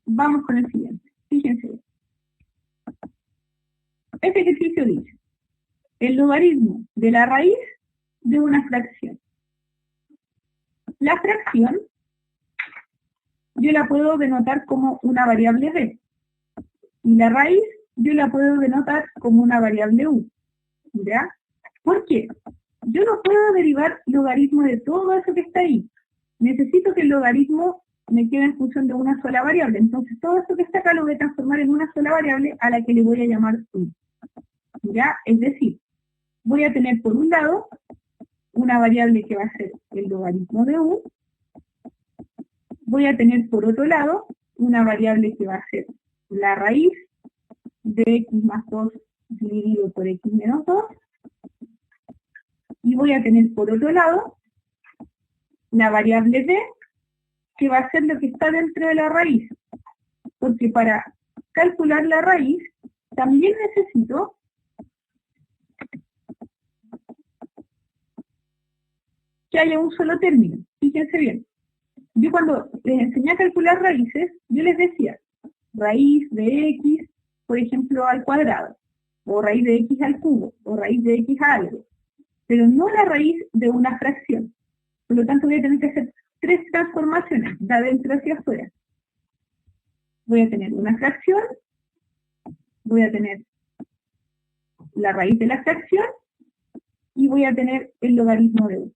Vamos con el siguiente. Fíjense. Este ejercicio dice, el logaritmo de la raíz de una fracción. La fracción yo la puedo denotar como una variable b. Y la raíz yo la puedo denotar como una variable u. ¿Ya? ¿Por qué? Yo no puedo derivar logaritmo de todo eso que está ahí. Necesito que el logaritmo me quede en función de una sola variable. Entonces todo eso que está acá lo voy a transformar en una sola variable a la que le voy a llamar u. ¿Ya? Es decir, voy a tener por un lado una variable que va a ser el logaritmo de u. Voy a tener por otro lado una variable que va a ser la raíz de x más 2 dividido por x menos 2. Y voy a tener por otro lado la variable b, que va a ser lo que está dentro de la raíz. Porque para calcular la raíz también necesito que haya un solo término. Fíjense bien. Yo cuando les enseñé a calcular raíces, yo les decía raíz de x, por ejemplo, al cuadrado, o raíz de x al cubo, o raíz de x a algo, pero no la raíz de una fracción. Por lo tanto, voy a tener que hacer tres transformaciones, de adentro hacia afuera. Voy a tener una fracción, voy a tener la raíz de la fracción, y voy a tener el logaritmo de u.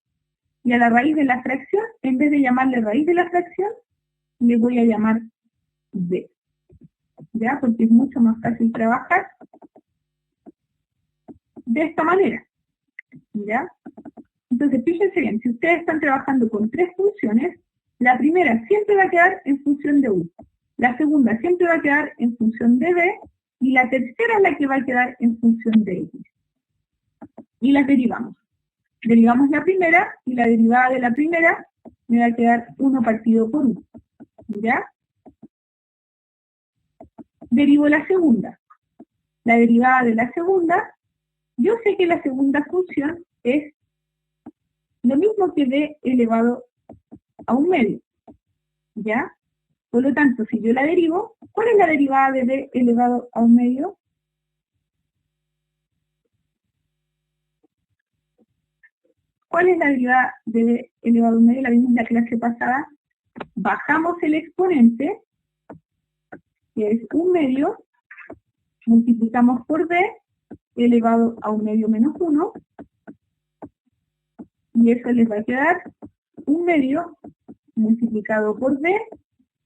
Y a la raíz de la fracción, en vez de llamarle raíz de la fracción, le voy a llamar b. ¿Ya? Porque es mucho más fácil trabajar de esta manera. ¿Ya? Entonces, fíjense bien, si ustedes están trabajando con tres funciones, la primera siempre va a quedar en función de u, la segunda siempre va a quedar en función de b, y la tercera es la que va a quedar en función de x. Y las derivamos. Derivamos la primera, y la derivada de la primera me va a quedar 1 partido por u. ¿Ya? Derivo la segunda. La derivada de la segunda, yo sé que la segunda función es lo mismo que b elevado a un medio. ¿Ya? Por lo tanto, si yo la derivo, ¿cuál es la derivada de b elevado a un medio? ¿Cuál es la derivada de b elevado a un medio? La vimos en la clase pasada. Bajamos el exponente, que es un medio, multiplicamos por b elevado a un medio menos 1, y eso les va a quedar un medio multiplicado por b,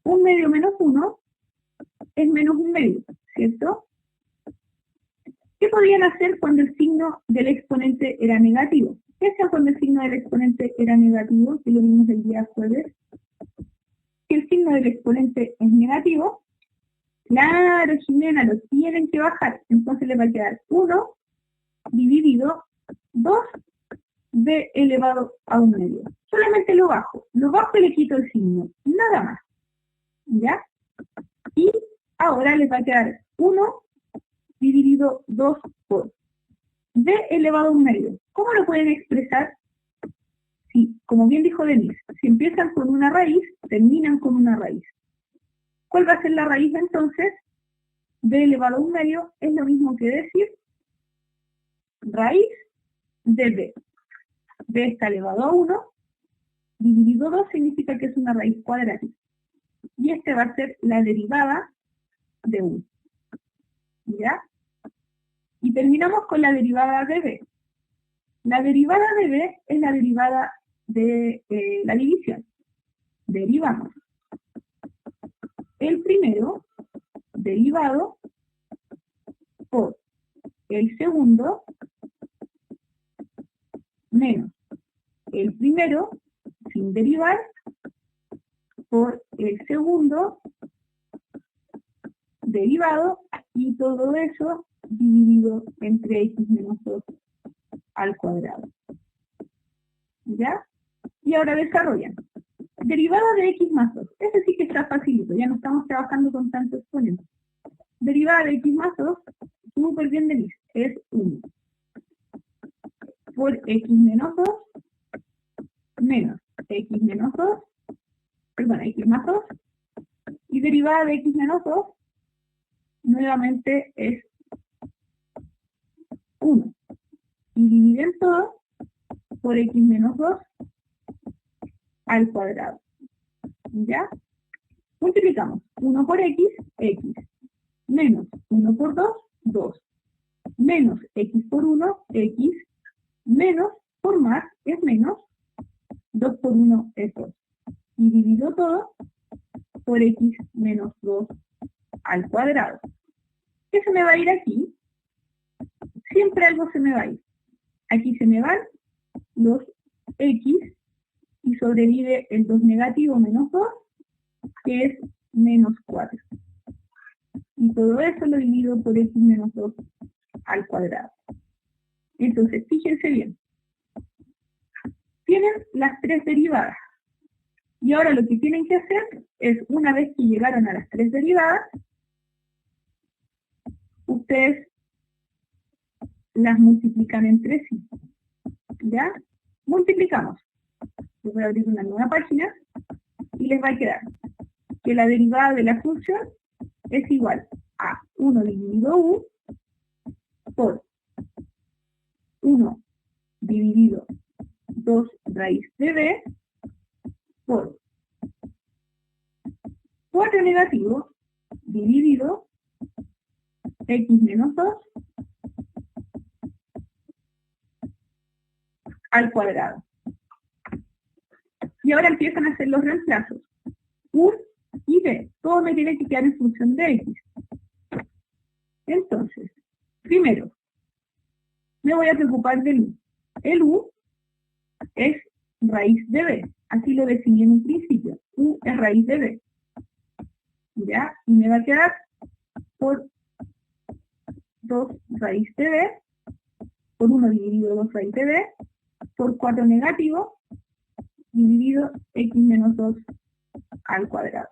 un medio menos 1 es menos un medio, ¿cierto? ¿Qué podían hacer cuando el signo del exponente era negativo? ¿Qué hacían cuando el signo del exponente era negativo? Que lo vimos el día jueves. Si el signo del exponente es negativo, claro, Jimena, lo tienen que bajar. Entonces le va a quedar 1 dividido 2 b elevado a un medio. Solamente lo bajo. Lo bajo y le quito el signo. Nada más. ¿Ya? Y ahora les va a quedar 1 dividido 2 por b elevado a un medio. ¿Cómo lo pueden expresar? Sí, como bien dijo Denise, si empiezan con una raíz, terminan con una raíz. ¿Cuál va a ser la raíz entonces? B elevado a un medio es lo mismo que decir raíz de b. B está elevado a 1, dividido 2 significa que es una raíz cuadrática. Y este va a ser la derivada de 1. ¿Ya? Y terminamos con la derivada de b. La derivada de b es la derivada de la división. Derivamos el primero derivado por el segundo menos el primero, sin derivar, por el segundo derivado, y todo eso dividido entre x menos 2 al cuadrado. ¿Ya? Y ahora desarrollan. Derivada de x más 2. Ese sí que está facilito, ya no estamos trabajando con tantos exponentes. Derivada de x más 2, súper bien de lista, es 1. Por x menos 2 menos x menos 2, perdón, x más 2, y derivada de x menos 2, nuevamente es 1. Y dividen todo por x menos 2 al cuadrado. ¿Ya? Multiplicamos 1 por x, x, menos 1 por 2, 2, menos x por 1, x, menos por más es menos, 2 por 1 es 2. Y divido todo por x menos 2 al cuadrado. ¿Qué se me va a ir aquí? Siempre algo se me va a ir. Aquí se me van los x y sobrevive el 2 negativo menos 2, que es menos 4. Y todo eso lo divido por x menos 2 al cuadrado. Entonces, fíjense bien. Tienen las tres derivadas. Y ahora lo que tienen que hacer es, una vez que llegaron a las tres derivadas, ustedes las multiplican entre sí. ¿Ya? Multiplicamos. Yo voy a abrir una nueva página y les va a quedar que la derivada de la función es igual a 1 dividido u por 1 dividido 2 raíz de b por 4 negativo dividido x menos 2 al cuadrado. Y ahora empiezan a hacer los reemplazos. U y b. Todo me tiene que quedar en función de x. Entonces, primero, me voy a preocupar del u. El u es raíz de b. Así lo definí en un principio. U es raíz de b. ¿Ya? Y me va a quedar por 2 raíz de b, por 1 dividido 2 raíz de b, por 4 negativo, dividido x menos 2 al cuadrado.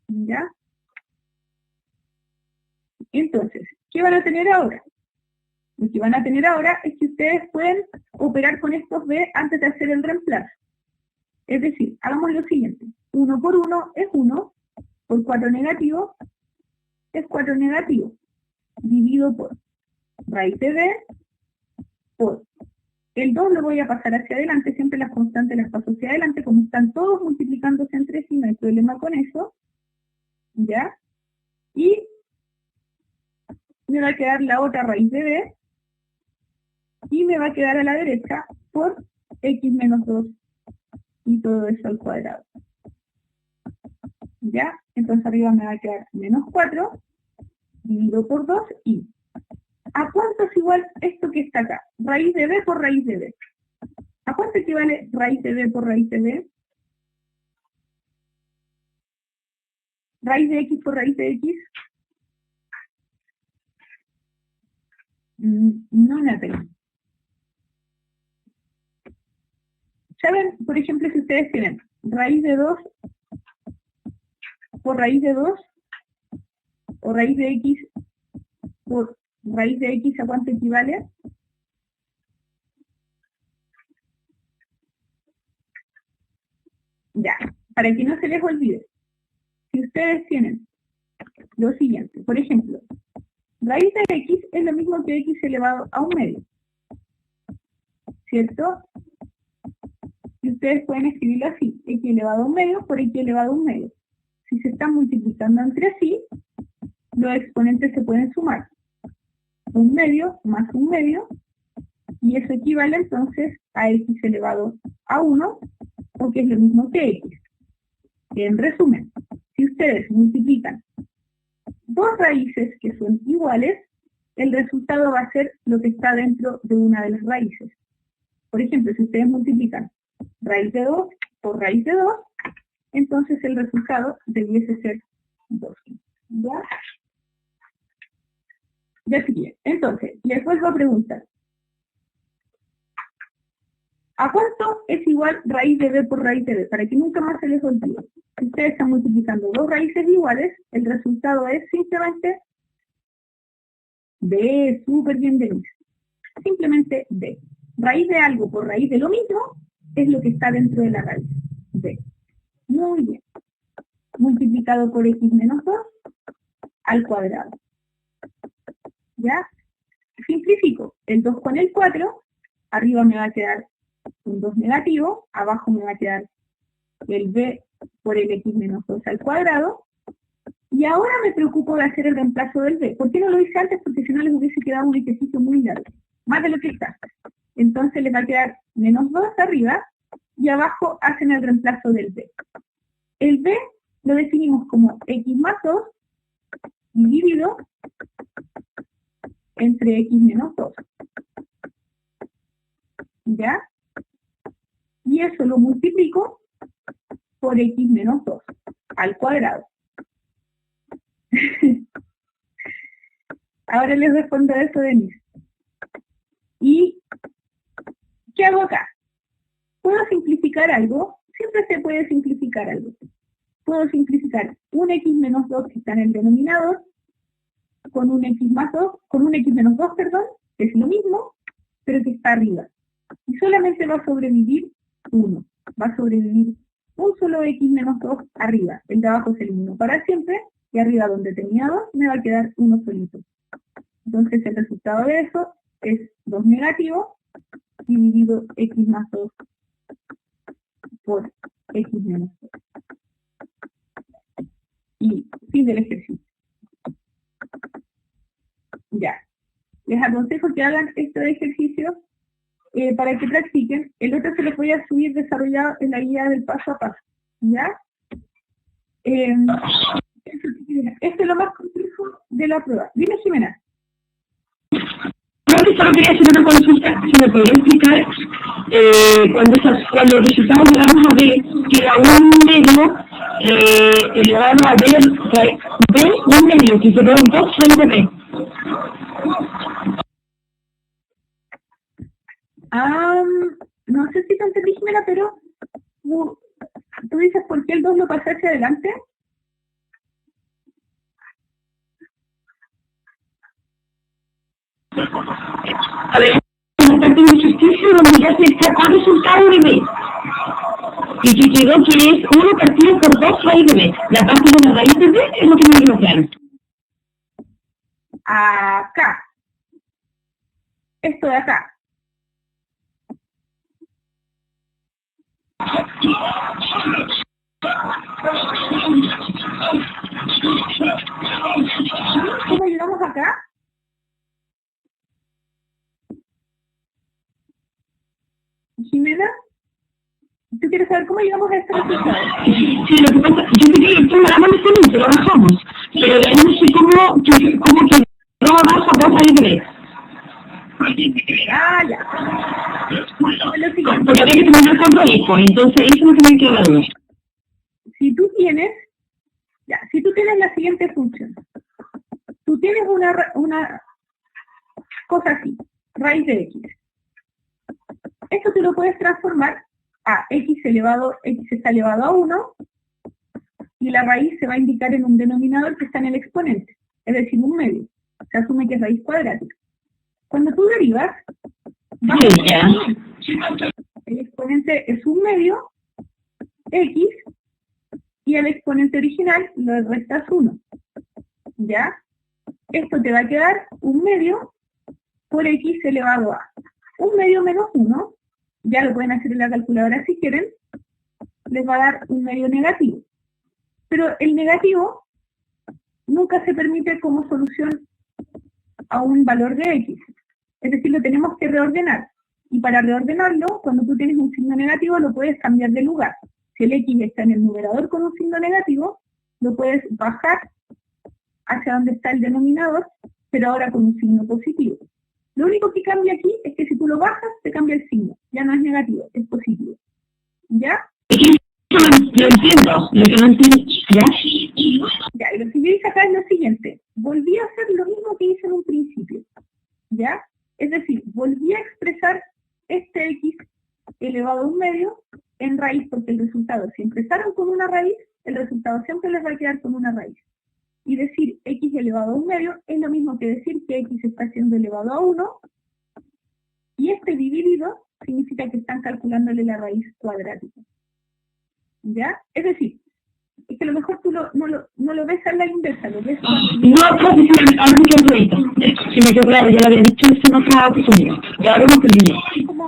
¿Ya? Entonces, ¿qué van a tener ahora? Lo que van a tener ahora es que ustedes pueden operar con estos b antes de hacer el reemplazo. Es decir, hagamos lo siguiente. 1 por 1 es 1, por 4 negativo es 4 negativo, dividido por raíz de b, por el 2 lo voy a pasar hacia adelante, siempre las constantes las paso hacia adelante, como están todos multiplicándose entre sí, no hay problema con eso. ¿Ya? Y me va a quedar la otra raíz de b, y me va a quedar a la derecha por x menos 2 y todo eso al cuadrado. ¿Ya? Entonces arriba me va a quedar menos 4 dividido por 2 y ¿a cuánto es igual esto que está acá? Raíz de b por raíz de b. ¿A cuánto equivale raíz de b por raíz de b? Raíz de x por raíz de x. No la tengo. ¿Saben? Por ejemplo, si ustedes tienen raíz de 2 por raíz de 2, o raíz de x por raíz de x, ¿a cuánto equivale? Ya, para que no se les olvide. Si ustedes tienen lo siguiente, por ejemplo, raíz de x es lo mismo que x elevado a un medio, ¿cierto? Y ustedes pueden escribirlo así, x elevado a un medio por x elevado a un medio. Si se están multiplicando entre sí, los exponentes se pueden sumar. Un medio más un medio, y eso equivale entonces a x elevado a 1, o que es lo mismo que x. En resumen, si ustedes multiplican dos raíces que son iguales, el resultado va a ser lo que está dentro de una de las raíces. Por ejemplo, si ustedes multiplican raíz de 2 por raíz de 2, entonces el resultado debiese ser 2. ¿Ya? Ya sigue. Entonces, les vuelvo a preguntar. ¿A cuánto es igual raíz de b por raíz de b? Para que nunca más se les olvide. Si ustedes están multiplicando dos raíces iguales, el resultado es simplemente b, súper bien Denise. Simplemente b. Raíz de algo por raíz de lo mismo es lo que está dentro de la raíz. b. Muy bien. Multiplicado por x menos 2 al cuadrado. ¿Ya? Simplifico. El 2 con el 4, arriba me va a quedar un 2 negativo, abajo me va a quedar el b por el x menos 2 al cuadrado, y ahora me preocupo de hacer el reemplazo del b. ¿Por qué no lo hice antes? Porque si no les hubiese quedado un ejercicio muy largo, más de lo que está. Entonces les va a quedar menos 2 arriba, y abajo hacen el reemplazo del b. El b lo definimos como x más 2 dividido entre x menos 2. ¿Ya? Y eso lo multiplico por x menos 2 al cuadrado. Ahora les respondo a eso, Denise. ¿Y qué hago acá? ¿Puedo simplificar algo? Siempre se puede simplificar algo. Puedo simplificar un x menos 2 que está en el denominador con un x más 2, con un x menos 2, perdón, que es lo mismo, pero que está arriba. Y solamente va a sobrevivir 1. Va a sobrevivir un solo x menos 2 arriba. El de abajo se eliminó para siempre, y arriba donde tenía 2 me va a quedar uno solito. Entonces el resultado de eso es 2 negativo dividido x más 2 por x menos 2. Y fin del ejercicio. Ya. Les aconsejo que hagan este ejercicio para que practiquen. El otro se los voy a subir desarrollado en la guía del paso a paso. ¿Ya? Esto es lo más complejo de la prueba. Dime, Jimena.
Creo que solo quería hacer una consulta, si me podría explicar, cuando los resultados llegamos a ver que era un medio elevado a b un medio, que se preguntó sobre b.
No sé si te entendí, Jimena, pero tú dices por qué el 2 lo pasé hacia adelante.
A ver, una parte de ejercicio donde ya se sacó el resultado de b. Y que quedó que es 1 partido por 2 raíz de b. La parte de la raíz de b es lo que me quedó claro.
Acá. Esto de acá. ¿Cómo llegamos acá? Jimena, ¿tú quieres saber cómo llegamos a este resultado?
Sí, lo que pasa, yo quería que tomáramos el siguiente, lo bajamos, pero de ahí no sé cómo quedó abajo 2 raíz de b.
Ya. Lo siguiente.
Porque había que terminar con raíz, entonces eso es lo que me queda claro.
Si tú tienes la siguiente función, tú tienes una cosa así, raíz de x. Esto tú lo puedes transformar a x está elevado a 1, y la raíz se va a indicar en un denominador que está en el exponente, es decir, un medio. Se asume que es raíz cuadrática. Cuando tú derivas, el exponente es un medio, x, y el exponente original lo restas 1. ¿Ya? Esto te va a quedar un medio por x elevado a 1 medio menos 1, ya lo pueden hacer en la calculadora si quieren, les va a dar un medio negativo. Pero el negativo nunca se permite como solución a un valor de x. Es decir, lo tenemos que reordenar. Y para reordenarlo, cuando tú tienes un signo negativo, lo puedes cambiar de lugar. Si el x está en el numerador con un signo negativo, lo puedes bajar hacia donde está el denominador pero ahora con un signo positivo. Lo único que cambia aquí es que si tú lo bajas, te cambia el signo. Ya no es negativo, es positivo. ¿Ya?
Lo entiendo, lo que no entiendo, ¿ya?
Ya, y lo que yo hice acá es lo siguiente. Volví a hacer lo mismo que hice en un principio. ¿Ya? Es decir, volví a expresar este x elevado a un medio en raíz, porque el resultado, si empezaron con una raíz, el resultado siempre les va a quedar con una raíz. Y decir x elevado a un medio es lo mismo que decir que x está siendo elevado a 1, y este dividido significa que están calculándole la raíz cuadrática. ¿Ya? Es decir, es que a lo mejor tú no lo ves a la inversa, lo ves
No, profesor, ahora me quedo clarito. Si me quedó claro, ya lo había dicho eso en otra oportunidad. Ya lo hemos entendido.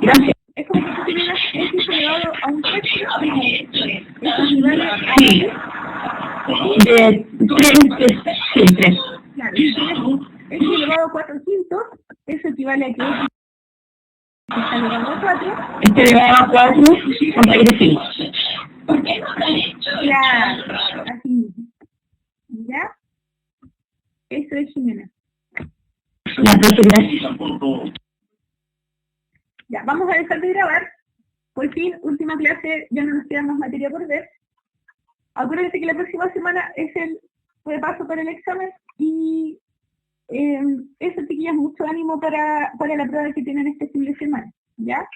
Gracias.
es como que tú tuvieras x elevado a un tercio, eso equivale a
Sí. De 3, sí, 3.
claro, si tienes x elevado a 4 quintos, eso equivale a que x está elevado a 4.
Este elevado a 4 con raíz de 5.
Claro, así mismo. ¿Ya? Eso es Jimena.
La profe, gracias.
Ya, vamos a dejar de grabar. Por fin, última clase, ya no nos queda más materia por ver. Acuérdense que la próxima semana es el repaso para el examen y eso, chiquillas, mucho ánimo para la prueba que tienen este fin de semana, ¿ya?